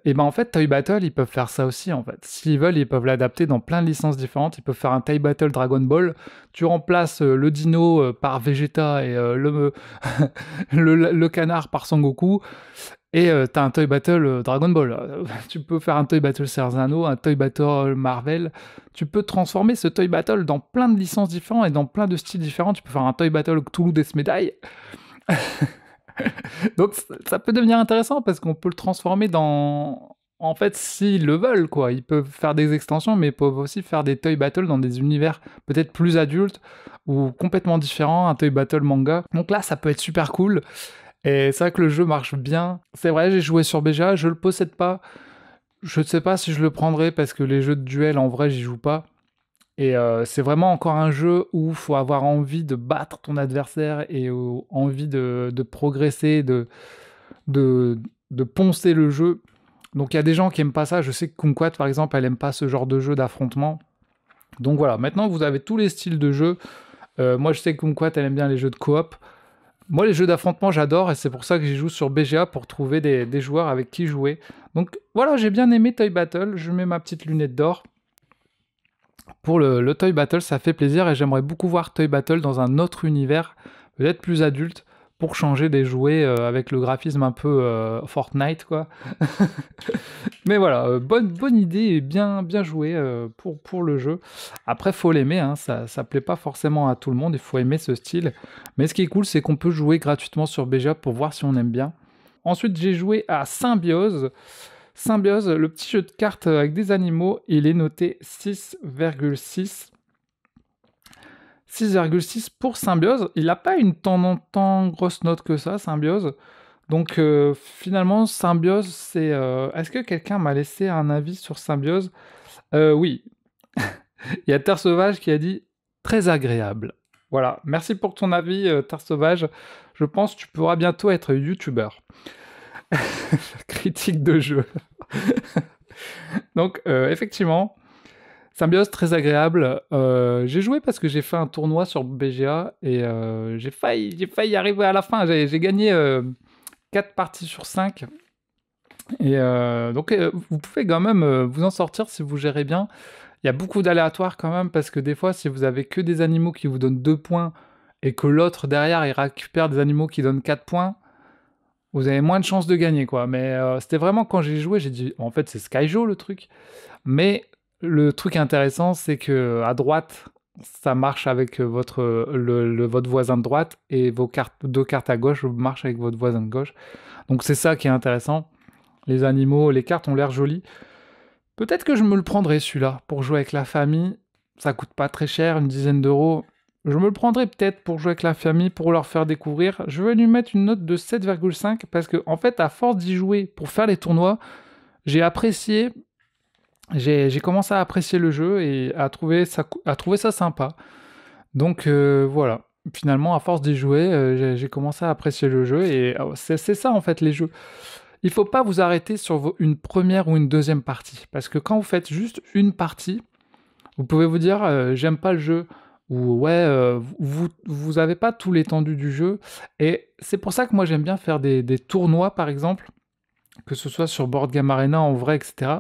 Et ben en fait, Toy Battle, ils peuvent faire ça aussi en fait. S'ils veulent, ils peuvent l'adapter dans plein de licences différentes. Ils peuvent faire un Toy Battle Dragon Ball. Tu remplaces le dino par Vegeta et le canard par Son Goku. Et t'as un Toy Battle Dragon Ball. Tu peux faire un Toy Battle Serzano, un Toy Battle Marvel. Tu peux transformer ce Toy Battle dans plein de licences différentes et dans plein de styles différents. Tu peux faire un Toy Battle Cthulhu Death Medaille. Donc ça peut devenir intéressant parce qu'on peut le transformer dans... En fait, s'ils le veulent, quoi. Ils peuvent faire des extensions, mais ils peuvent aussi faire des Toy Battle dans des univers peut-être plus adultes ou complètement différents, un Toy Battle manga. Donc là, ça peut être super cool. Et c'est vrai que le jeu marche bien. C'est vrai, j'ai joué sur BGA, je le possède pas. Je ne sais pas si je le prendrai parce que les jeux de duel, en vrai, j'y joue pas. Et c'est vraiment encore un jeu où il faut avoir envie de battre ton adversaire et envie de progresser, de, de poncer le jeu. Donc il y a des gens qui aiment pas ça. Je sais que Kumquat, par exemple, elle aime pas ce genre de jeu d'affrontement. Donc voilà, maintenant vous avez tous les styles de jeu. Moi je sais que Kumquat, elle aime bien les jeux de coop. Moi les jeux d'affrontement, j'adore et c'est pour ça que j'y joue sur BGA pour trouver des joueurs avec qui jouer. Donc voilà, j'ai bien aimé Toy Battle. Je mets ma petite lunette d'or. Pour le Toy Battle, ça fait plaisir et j'aimerais beaucoup voir Toy Battle dans un autre univers, peut-être plus adulte, pour changer des jouets avec le graphisme un peu Fortnite, quoi. Mais voilà, bonne idée et bien joué pour le jeu. Après, faut l'aimer, hein, ça plaît pas forcément à tout le monde, il faut aimer ce style. Mais ce qui est cool, c'est qu'on peut jouer gratuitement sur BGA pour voir si on aime bien. Ensuite, j'ai joué à Symbiose. Symbiose, le petit jeu de cartes avec des animaux, il est noté 6,6. 6,6 pour Symbiose. Il n'a pas une tant grosse note que ça, Symbiose. Donc finalement, Symbiose, c'est... Est-ce que quelqu'un m'a laissé un avis sur Symbiose? Oui. Il y a Terre Sauvage qui a dit « très agréable ». Voilà, merci pour ton avis, Terre Sauvage. Je pense que tu pourras bientôt être youtubeur. Critique de jeu. Donc, effectivement, Symbiose, très agréable. J'ai joué parce que j'ai fait un tournoi sur BGA et j'ai failli arriver à la fin. J'ai gagné 4 parties sur 5. Et donc, vous pouvez quand même vous en sortir si vous gérez bien. Il y a beaucoup d'aléatoires quand même parce que des fois, si vous avez que des animaux qui vous donnent 2 points et que l'autre derrière, il récupère des animaux qui donnent 4 points, vous avez moins de chances de gagner, quoi. Mais c'était vraiment quand j'ai joué, j'ai dit, en fait, c'est Skyjo le truc. Mais le truc intéressant, c'est que à droite, ça marche avec votre voisin de droite et vos deux cartes à gauche marchent avec votre voisin de gauche. Donc c'est ça qui est intéressant. Les animaux, les cartes ont l'air jolies. Peut-être que je me le prendrai celui-là pour jouer avec la famille. Ça coûte pas très cher, une dizaine d'euros. Je me le prendrai peut-être pour jouer avec la famille, pour leur faire découvrir. Je vais lui mettre une note de 7,5 parce que, en fait, à force d'y jouer pour faire les tournois, j'ai apprécié. J'ai commencé à apprécier le jeu et à trouver ça sympa. Donc voilà. Finalement, à force d'y jouer, j'ai commencé à apprécier le jeu et c'est ça en fait les jeux. Il faut pas vous arrêter sur une première ou une deuxième partie. Parce que quand vous faites juste une partie, vous pouvez vous dire j'aime pas le jeu ou ouais, vous avez pas tout l'étendue du jeu. Et c'est pour ça que moi j'aime bien faire des tournois par exemple, que ce soit sur Board Game Arena en vrai, etc.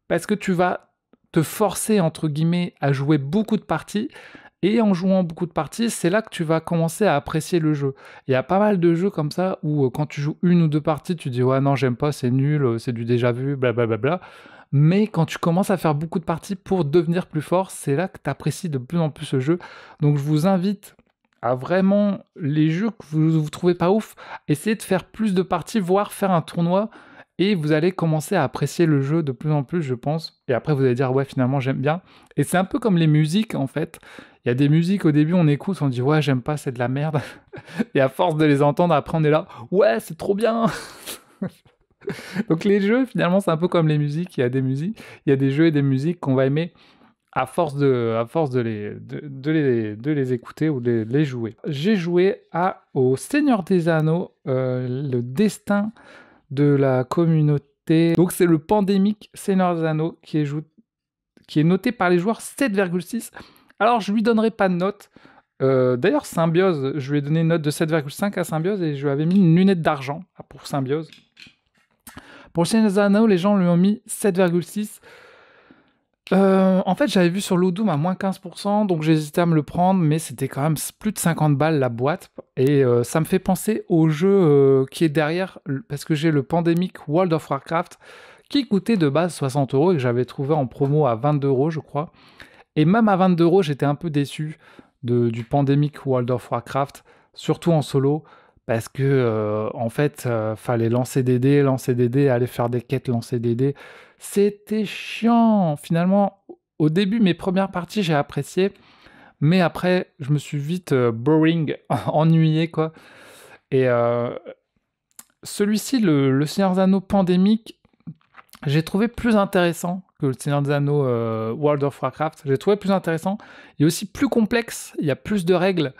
Parce que tu vas te forcer entre guillemets à jouer beaucoup de parties. Et en jouant beaucoup de parties, c'est là que tu vas commencer à apprécier le jeu. Il y a pas mal de jeux comme ça où quand tu joues une ou deux parties, tu dis ouais non j'aime pas, c'est nul, c'est du déjà vu, blablabla. Mais quand tu commences à faire beaucoup de parties pour devenir plus fort, c'est là que tu apprécies de plus en plus ce jeu. Donc je vous invite à vraiment les jeux que vous trouvez pas ouf, essayer de faire plus de parties, voire faire un tournoi. Et vous allez commencer à apprécier le jeu de plus en plus, je pense. Et après, vous allez dire, ouais, finalement, j'aime bien. Et c'est un peu comme les musiques, en fait. Il y a des musiques, au début, on écoute, on dit, ouais, j'aime pas, c'est de la merde. Et à force de les entendre, après, on est là, ouais, c'est trop bien. Donc les jeux, finalement, c'est un peu comme les musiques. Il y a des musiques, il y a des jeux et des musiques qu'on va aimer à force de les écouter ou de les jouer. J'ai joué au Seigneur des Anneaux, le destin de la communauté. Donc c'est le Pandémique Seigneur des Anneaux qui est noté par les joueurs 7,6. Alors je lui donnerai pas de note. D'ailleurs Symbiose, je lui ai donné une note de 7,5 à Symbiose et je lui avais mis une lunette d'argent pour Symbiose. Pour le Seigneur des Anneaux, les gens lui ont mis 7,6. En fait, j'avais vu sur Ludum à moins 15%, donc j'hésitais à me le prendre, mais c'était quand même plus de 50 balles la boîte. Et ça me fait penser au jeu qui est derrière, parce que j'ai le Pandemic World of Warcraft, qui coûtait de base 60 € et que j'avais trouvé en promo à 22 €, je crois. Et même à 22 €, j'étais un peu déçu du Pandemic World of Warcraft, surtout en solo, parce que en fait, fallait lancer des dés, aller faire des quêtes, lancer des dés. C'était chiant. Finalement, au début, mes premières parties, j'ai apprécié, mais après, je me suis vite boring, ennuyé, quoi. Et celui-ci, le Seigneur des Anneaux Pandémique, j'ai trouvé plus intéressant que le Seigneur des Anneaux World of Warcraft. J'ai trouvé plus intéressant. Il est aussi plus complexe, il y a plus de règles.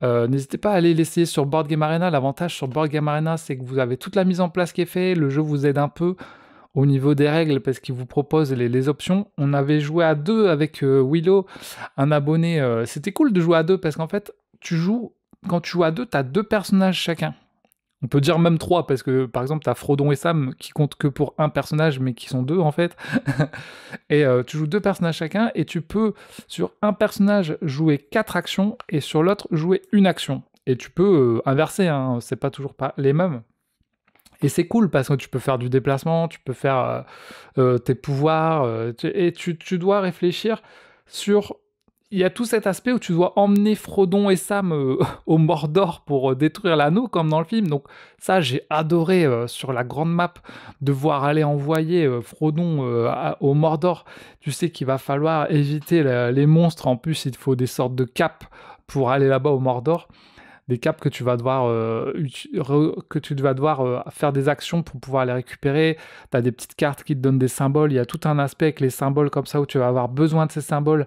N'hésitez pas à aller l'essayer sur Board Game Arena. L'avantage sur Board Game Arena, c'est que vous avez toute la mise en place qui est faite, le jeu vous aide un peu au niveau des règles parce qu'il vous propose les options. On avait joué à deux avec Willow, un abonné. C'était cool de jouer à deux parce qu'en fait, quand tu joues à deux, tu as deux personnages chacun. On peut dire même 3 parce que par exemple t'as Frodon et Sam qui comptent que pour un personnage mais qui sont 2 en fait. Et tu joues 2 personnages chacun et tu peux sur un personnage jouer 4 actions et sur l'autre jouer une action. Et tu peux inverser, hein, c'est pas toujours pas les mêmes. Et c'est cool parce que tu peux faire du déplacement, tu peux faire tes pouvoirs, et tu dois réfléchir sur... Il y a tout cet aspect où tu dois emmener Frodon et Sam au Mordor pour détruire l'anneau, comme dans le film. Donc ça, j'ai adoré sur la grande map, devoir aller envoyer Frodon au Mordor. Tu sais qu'il va falloir éviter les monstres. En plus, il te faut des sortes de capes pour aller là-bas au Mordor. Des capes que tu vas devoir, faire des actions pour pouvoir les récupérer. Tu as des petites cartes qui te donnent des symboles. Il y a tout un aspect avec les symboles comme ça où tu vas avoir besoin de ces symboles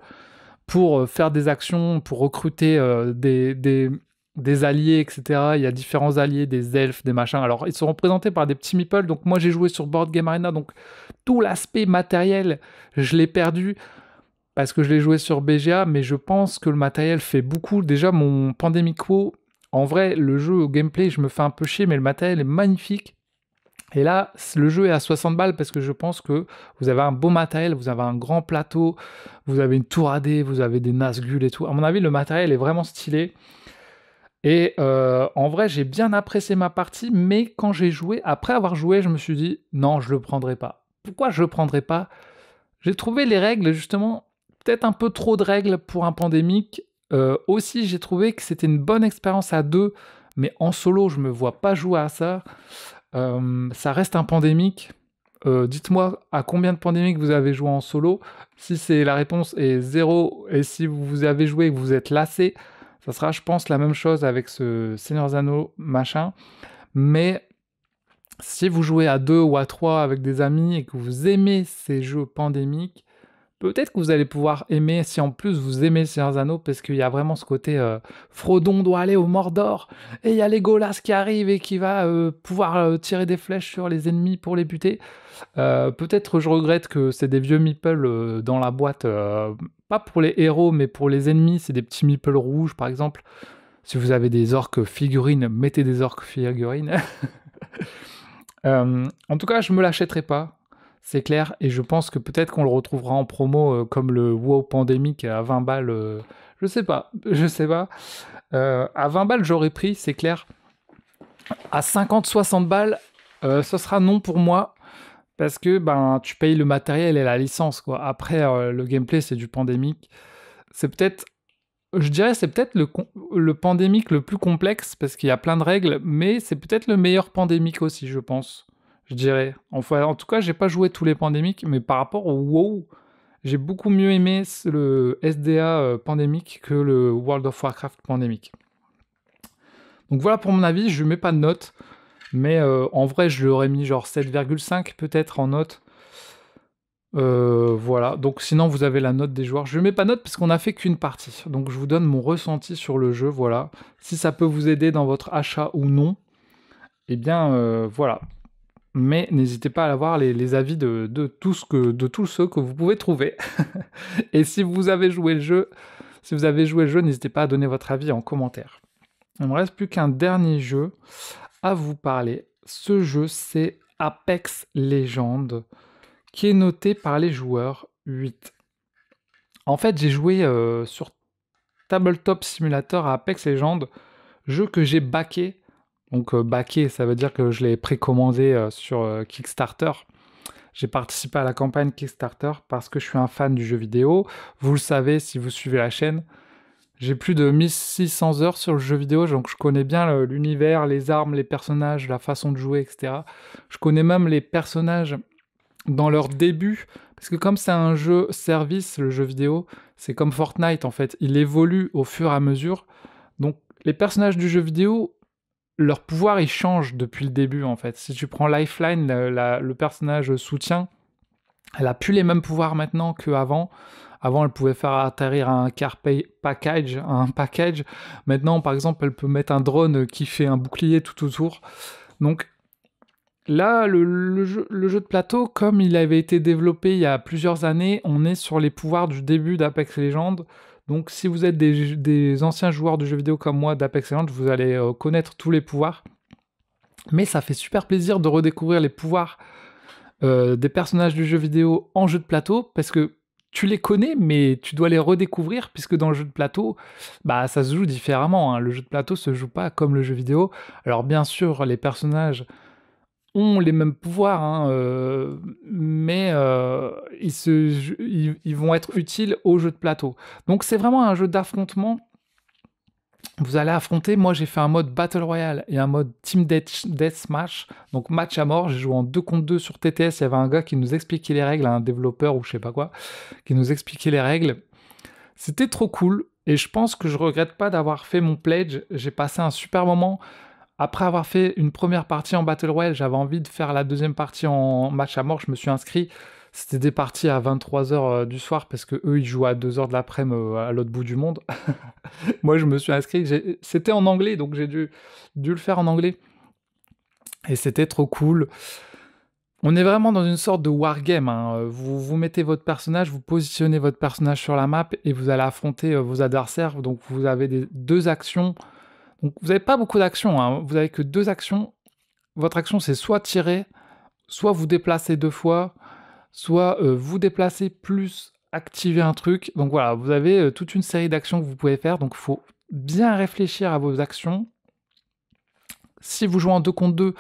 pour faire des actions, pour recruter des alliés, etc. Il y a différents alliés, des elfes, des machins. Alors, ils sont représentés par des petits meeples. Donc, moi, j'ai joué sur Board Game Arena. Donc, tout l'aspect matériel, je l'ai perdu parce que je l'ai joué sur BGA. Mais je pense que le matériel fait beaucoup. Déjà, mon Pandemic WoW, en vrai, le jeu au gameplay, je me fais un peu chier, mais le matériel est magnifique. Et là, le jeu est à 60 balles parce que je pense que vous avez un beau matériel, vous avez un grand plateau, vous avez une tour AD, vous avez des Nazgûl et tout. À mon avis, le matériel est vraiment stylé. Et en vrai, j'ai bien apprécié ma partie, mais quand j'ai joué, après avoir joué, je me suis dit, non, je le prendrai pas. Pourquoi je le prendrai pas? J'ai trouvé les règles, justement, peut-être un peu trop de règles pour un pandémique. Aussi, j'ai trouvé que c'était une bonne expérience à deux, mais en solo, je me vois pas jouer à ça. Ça reste un pandémique. Dites-moi à combien de pandémiques vous avez joué en solo. Si c'est la réponse est 0 et si vous avez joué et que vous êtes lassé, ça sera, je pense, la même chose avec ce Seigneur des Anneaux machin. Mais si vous jouez à 2 ou à 3 avec des amis et que vous aimez ces jeux pandémiques, peut-être que vous allez pouvoir aimer, si en plus vous aimez Seigneur des Anneaux, parce qu'il y a vraiment ce côté Frodon doit aller au Mordor, et il y a Legolas qui arrive et qui va pouvoir tirer des flèches sur les ennemis pour les buter. Peut-être je regrette que c'est des vieux meeples dans la boîte, pas pour les héros, mais pour les ennemis, c'est des petits meeples rouges par exemple. Si vous avez des orques figurines, mettez des orques figurines. En tout cas, je me l'achèterai pas. C'est clair, et je pense que peut-être qu'on le retrouvera en promo comme le WoW Pandemic à 20 balles. Je sais pas. À 20 balles, j'aurais pris, c'est clair. À 50-60 balles, ce sera non pour moi, parce que ben, tu payes le matériel et la licence, quoi. Après, le gameplay, c'est du Pandemic. C'est peut-être, je dirais, c'est peut-être le Pandemic le plus complexe, parce qu'il y a plein de règles, mais c'est peut-être le meilleur Pandemic aussi, je pense. Je dirais. Enfin, en tout cas, j'ai pas joué tous les pandémiques, mais par rapport au WoW, j'ai beaucoup mieux aimé le SDA pandémique que le World of Warcraft pandémique. Donc voilà pour mon avis, je mets pas de note, mais en vrai, je l'aurais mis genre 7,5 peut-être en note. Voilà, donc sinon vous avez la note des joueurs. Je mets pas de note parce qu'on a fait qu'une partie, donc je vous donne mon ressenti sur le jeu, voilà. Si ça peut vous aider dans votre achat ou non, eh bien voilà. Mais n'hésitez pas à avoir les avis de tous ceux que vous pouvez trouver. Et si vous avez joué le jeu, n'hésitez pas à donner votre avis en commentaire. Il ne me reste plus qu'un dernier jeu à vous parler. Ce jeu, c'est Apex Legends, qui est noté par les joueurs 8. En fait, j'ai joué sur Tabletop Simulator à Apex Legends, jeu que j'ai backé. Donc backé, ça veut dire que je l'ai précommandé sur Kickstarter. J'ai participé à la campagne Kickstarter parce que je suis un fan du jeu vidéo. Vous le savez si vous suivez la chaîne. J'ai plus de 1600 heures sur le jeu vidéo, donc je connais bien l'univers, les armes, les personnages, la façon de jouer, etc. Je connais même les personnages dans leur début, parce que comme c'est un jeu service, le jeu vidéo, c'est comme Fortnite en fait, il évolue au fur et à mesure. Donc les personnages du jeu vidéo, leur pouvoir, il change depuis le début, en fait. Si tu prends Lifeline, le personnage soutien, elle a plus les mêmes pouvoirs maintenant qu'avant. Avant, elle pouvait faire atterrir un package. Maintenant, par exemple, elle peut mettre un drone qui fait un bouclier tout autour. Donc là, le jeu de plateau, comme il avait été développé il y a plusieurs années, on est sur les pouvoirs du début d'Apex Legends. Donc si vous êtes des anciens joueurs de jeux vidéo comme moi d'Apex Legends, vous allez connaître tous les pouvoirs. Mais ça fait super plaisir de redécouvrir les pouvoirs des personnages du jeu vidéo en jeu de plateau, parce que tu les connais, mais tu dois les redécouvrir, puisque dans le jeu de plateau, bah, ça se joue différemment, hein. Le jeu de plateau se joue pas comme le jeu vidéo. Alors bien sûr, les personnages ont les mêmes pouvoirs, hein, mais ils vont être utiles au jeu de plateau. Donc c'est vraiment un jeu d'affrontement. Vous allez affronter, moi j'ai fait un mode Battle Royale et un mode Team Deathmatch, donc match à mort. J'ai joué en 2 contre 2 sur TTS, il y avait un gars qui nous expliquait les règles, un développeur ou je sais pas quoi, qui nous expliquait les règles. C'était trop cool, et je pense que je regrette pas d'avoir fait mon pledge. J'ai passé un super moment. Après avoir fait une première partie en Battle Royale, j'avais envie de faire la deuxième partie en match à mort, je me suis inscrit. C'était des parties à 23h du soir, parce que eux ils jouent à 2h de l'après-midi à l'autre bout du monde. Moi je me suis inscrit, c'était en anglais, donc j'ai dû le faire en anglais. Et c'était trop cool. On est vraiment dans une sorte de wargame, hein. Vous mettez votre personnage, vous positionnez votre personnage sur la map et vous allez affronter vos adversaires. Donc vous avez deux actions. Donc vous n'avez pas beaucoup d'actions, hein. Vous n'avez que 2 actions. Votre action c'est soit tirer, soit vous déplacer 2 fois, soit vous déplacer plus activer un truc. Donc voilà, vous avez toute une série d'actions que vous pouvez faire. Donc il faut bien réfléchir à vos actions. Si vous jouez en 2 contre 2,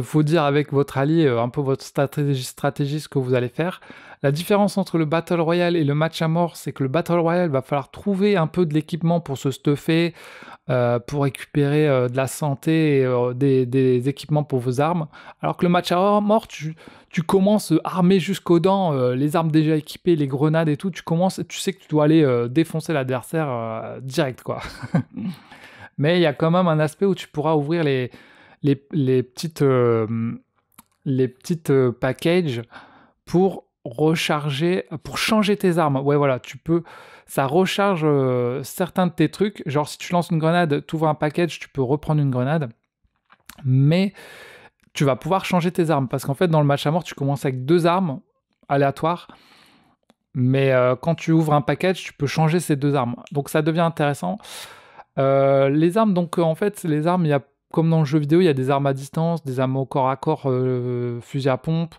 faut dire avec votre allié un peu votre stratégie, ce que vous allez faire. La différence entre le Battle Royale et le match à mort, c'est que le Battle Royale, va falloir trouver un peu de l'équipement pour se stuffer, pour récupérer de la santé et des équipements pour vos armes. Alors que le match à mort, tu commences armé jusqu'aux dents, les armes déjà équipées, les grenades et tout, tu sais que tu dois aller défoncer l'adversaire direct, quoi. Mais il y a quand même un aspect où tu pourras ouvrir les petites packages pour recharger, pour changer tes armes. Ouais, voilà, ça recharge certains de tes trucs. Genre, si tu lances une grenade, tu ouvres un package, tu peux reprendre une grenade. Mais tu vas pouvoir changer tes armes. Parce qu'en fait, dans le match à mort, tu commences avec 2 armes aléatoires. Mais quand tu ouvres un package, tu peux changer ces 2 armes. Donc, ça devient intéressant. Les armes, donc en fait, les armes, il y a comme dans le jeu vidéo, il y a des armes à distance, des armes au corps à corps, fusil à pompe.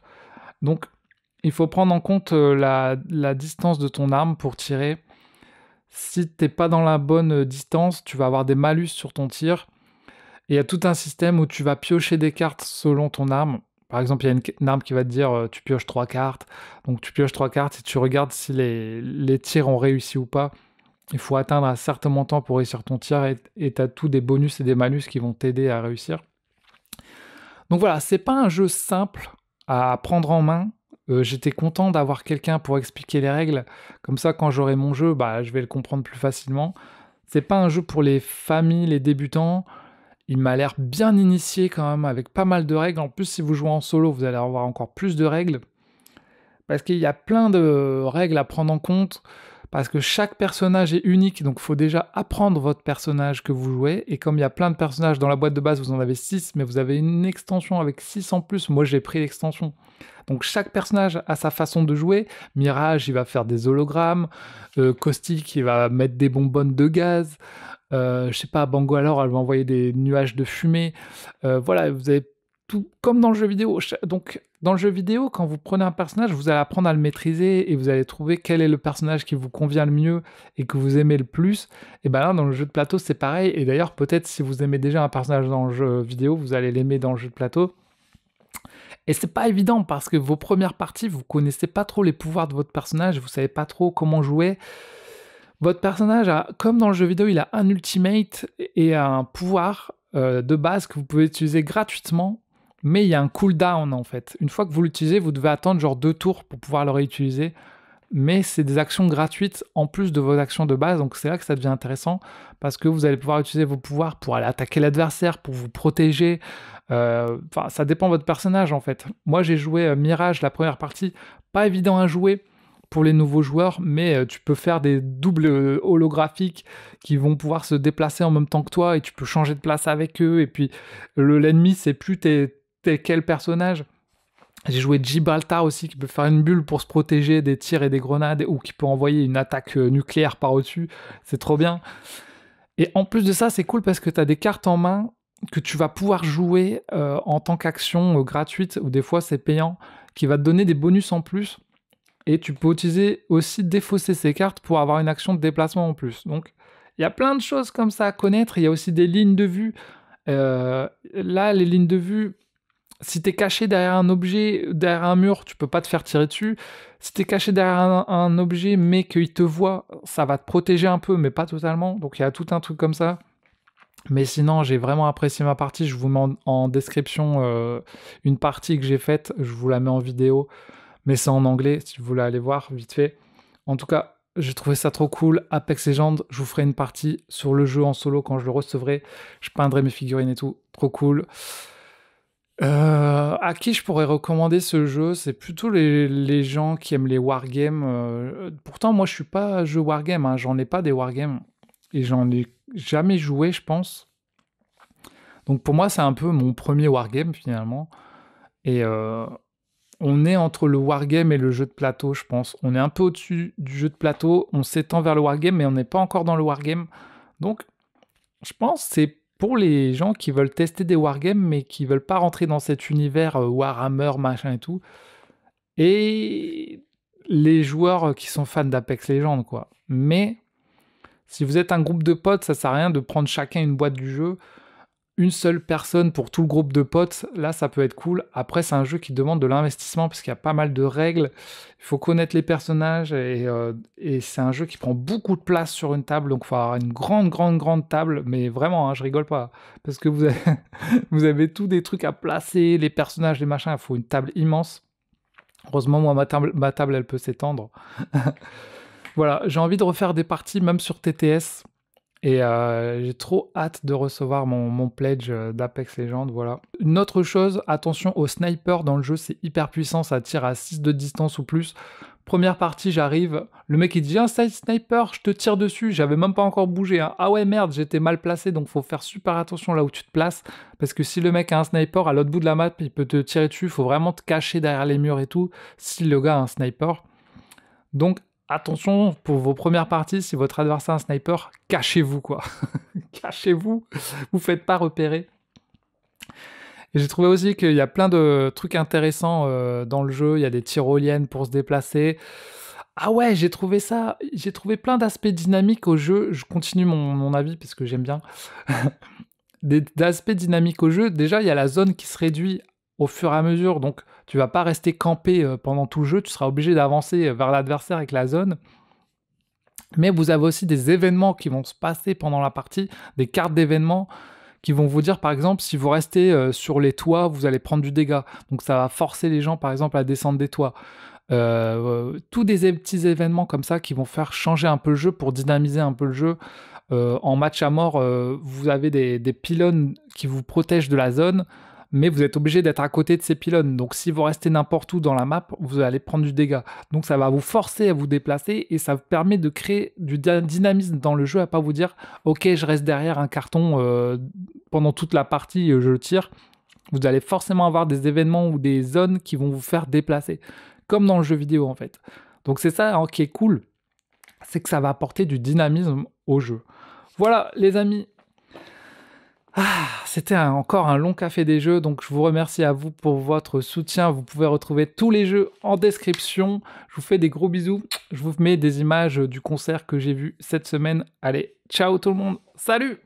Donc, il faut prendre en compte la distance de ton arme pour tirer. Si t'es pas dans la bonne distance, tu vas avoir des malus sur ton tir. Et il y a tout un système où tu vas piocher des cartes selon ton arme. Par exemple, il y a une arme qui va te dire tu pioches 3 cartes. Donc, tu pioches 3 cartes et tu regardes si les tirs ont réussi ou pas. Il faut atteindre un certain montant pour réussir ton tir et tu as tous des bonus et des malus qui vont t'aider à réussir. Donc voilà, c'est pas un jeu simple à prendre en main. J'étais content d'avoir quelqu'un pour expliquer les règles. Comme ça, quand j'aurai mon jeu, je vais le comprendre plus facilement. C'est pas un jeu pour les familles, les débutants. Il m'a l'air bien initié quand même, avec pas mal de règles. En plus, si vous jouez en solo, vous allez avoir encore plus de règles. Parce qu'il y a plein de règles à prendre en compte. Parce que chaque personnage est unique, donc il faut déjà apprendre votre personnage que vous jouez. Et comme il y a plein de personnages dans la boîte de base, vous en avez 6, mais vous avez une extension avec 6 en plus. Moi, j'ai pris l'extension. Donc chaque personnage a sa façon de jouer. Mirage, il va faire des hologrammes. Caustic, il va mettre des bonbonnes de gaz. Je sais pas, Bango alors, elle va envoyer des nuages de fumée. Voilà, vous avez tout comme dans le jeu vidéo. Donc, dans le jeu vidéo, quand vous prenez un personnage, vous allez apprendre à le maîtriser et vous allez trouver quel est le personnage qui vous convient le mieux et que vous aimez le plus. Et ben là, dans le jeu de plateau, c'est pareil. Et d'ailleurs, peut-être si vous aimez déjà un personnage dans le jeu vidéo, vous allez l'aimer dans le jeu de plateau. Et c'est pas évident parce que vos premières parties, vous connaissez pas trop les pouvoirs de votre personnage, vous savez pas trop comment jouer. Votre personnage, comme dans le jeu vidéo, il a un ultimate et un pouvoir de base que vous pouvez utiliser gratuitement. Mais il y a un cooldown en fait. Une fois que vous l'utilisez, vous devez attendre genre 2 tours pour pouvoir le réutiliser. Mais c'est des actions gratuites en plus de vos actions de base. Donc c'est là que ça devient intéressant parce que vous allez pouvoir utiliser vos pouvoirs pour aller attaquer l'adversaire, pour vous protéger. Ça dépend de votre personnage en fait. Moi j'ai joué Mirage la première partie. Pas évident à jouer pour les nouveaux joueurs, mais tu peux faire des doubles holographiques qui vont pouvoir se déplacer en même temps que toi et tu peux changer de place avec eux. Et puis l'ennemi, c'est plus t'es quel personnage. J'ai joué Gibraltar aussi, qui peut faire une bulle pour se protéger des tirs et des grenades, ou qui peut envoyer une attaque nucléaire par au-dessus. C'est trop bien. Et en plus de ça, c'est cool parce que tu as des cartes en main que tu vas pouvoir jouer en tant qu'action gratuite, ou des fois c'est payant, qui va te donner des bonus en plus. Et tu peux utiliser aussi défausser ces cartes pour avoir une action de déplacement en plus. Donc, il y a plein de choses comme ça à connaître. Il y a aussi des lignes de vue. Là, les lignes de vue, si tu es caché derrière un objet, derrière un mur, tu peux pas te faire tirer dessus. Si tu es caché derrière un objet, mais qu'il te voit, ça va te protéger un peu, mais pas totalement. Donc, il y a tout un truc comme ça. Mais sinon, j'ai vraiment apprécié ma partie. Je vous mets en description une partie que j'ai faite. Je vous la mets en vidéo. Mais c'est en anglais, si vous voulez aller voir, vite fait. En tout cas, j'ai trouvé ça trop cool. Apex Legends, je vous ferai une partie sur le jeu en solo quand je le recevrai. Je peindrai mes figurines et tout. Trop cool. À qui je pourrais recommander ce jeu? C'est plutôt les gens qui aiment les wargames. Pourtant, moi, je suis pas jeu wargame, hein. J'en ai pas des wargames. Et j'en ai jamais joué, je pense. Donc pour moi, c'est un peu mon premier wargame, finalement. Et on est entre le wargame et le jeu de plateau, je pense. On est un peu au-dessus du jeu de plateau, on s'étend vers le wargame, mais on n'est pas encore dans le wargame. Donc, je pense que c'est pour les gens qui veulent tester des wargames, mais qui veulent pas rentrer dans cet univers Warhammer, machin et tout. Et les joueurs qui sont fans d'Apex Legends, quoi. Mais, si vous êtes un groupe de potes, ça sert à rien de prendre chacun une boîte du jeu. Une seule personne pour tout le groupe de potes, là ça peut être cool. Après c'est un jeu qui demande de l'investissement parce qu'il y a pas mal de règles, il faut connaître les personnages et c'est un jeu qui prend beaucoup de place sur une table, donc il faut avoir une grande table, mais vraiment, hein, je rigole pas, parce que vous avez, vous avez tous des trucs à placer, les personnages, les machins, il faut une table immense. Heureusement moi ma table elle peut s'étendre. Voilà, j'ai envie de refaire des parties même sur TTS. Et j'ai trop hâte de recevoir mon pledge d'Apex Legends, voilà. Une autre chose, attention au sniper dans le jeu, c'est hyper puissant, ça tire à 6 de distance ou plus. Première partie, j'arrive, le mec il dit « un sniper, je te tire dessus », j'avais même pas encore bougé, hein. Ah ouais merde, j'étais mal placé, donc faut faire super attention là où tu te places, parce que si le mec a un sniper à l'autre bout de la map, il peut te tirer dessus, faut vraiment te cacher derrière les murs et tout, si le gars a un sniper. Donc attention, pour vos premières parties, si votre adversaire a un sniper, cachez-vous, quoi. Cachez-vous, vous faites pas repérer. Et j'ai trouvé aussi qu'il y a plein de trucs intéressants dans le jeu. Il y a des tyroliennes pour se déplacer. Ah ouais, j'ai trouvé ça. J'ai trouvé plein d'aspects dynamiques au jeu. Je continue mon avis parce que j'aime bien. D'aspects dynamiques au jeu. Déjà, il y a la zone qui se réduit au fur et à mesure. Donc, tu vas pas rester campé pendant tout le jeu. Tu seras obligé d'avancer vers l'adversaire avec la zone. Mais vous avez aussi des événements qui vont se passer pendant la partie, des cartes d'événements qui vont vous dire, par exemple, si vous restez sur les toits, vous allez prendre du dégât. Donc ça va forcer les gens, par exemple, à descendre des toits. Tous des petits événements comme ça qui vont faire changer un peu le jeu pour dynamiser un peu le jeu. En match à mort, vous avez des pylônes qui vous protègent de la zone, mais vous êtes obligé d'être à côté de ces pylônes. Donc si vous restez n'importe où dans la map, vous allez prendre du dégât. Donc ça va vous forcer à vous déplacer et ça vous permet de créer du dynamisme dans le jeu, à pas vous dire « Ok, je reste derrière un carton pendant toute la partie, je le tire ». Vous allez forcément avoir des événements ou des zones qui vont vous faire déplacer, comme dans le jeu vidéo en fait. Donc c'est ça qui est cool, c'est que ça va apporter du dynamisme au jeu. Voilà les amis. C'était encore un long café des jeux, donc je vous remercie à vous pour votre soutien. Vous pouvez retrouver tous les jeux en description. Je vous fais des gros bisous. Je vous mets des images du concert que j'ai vu cette semaine. Allez, ciao tout le monde. Salut!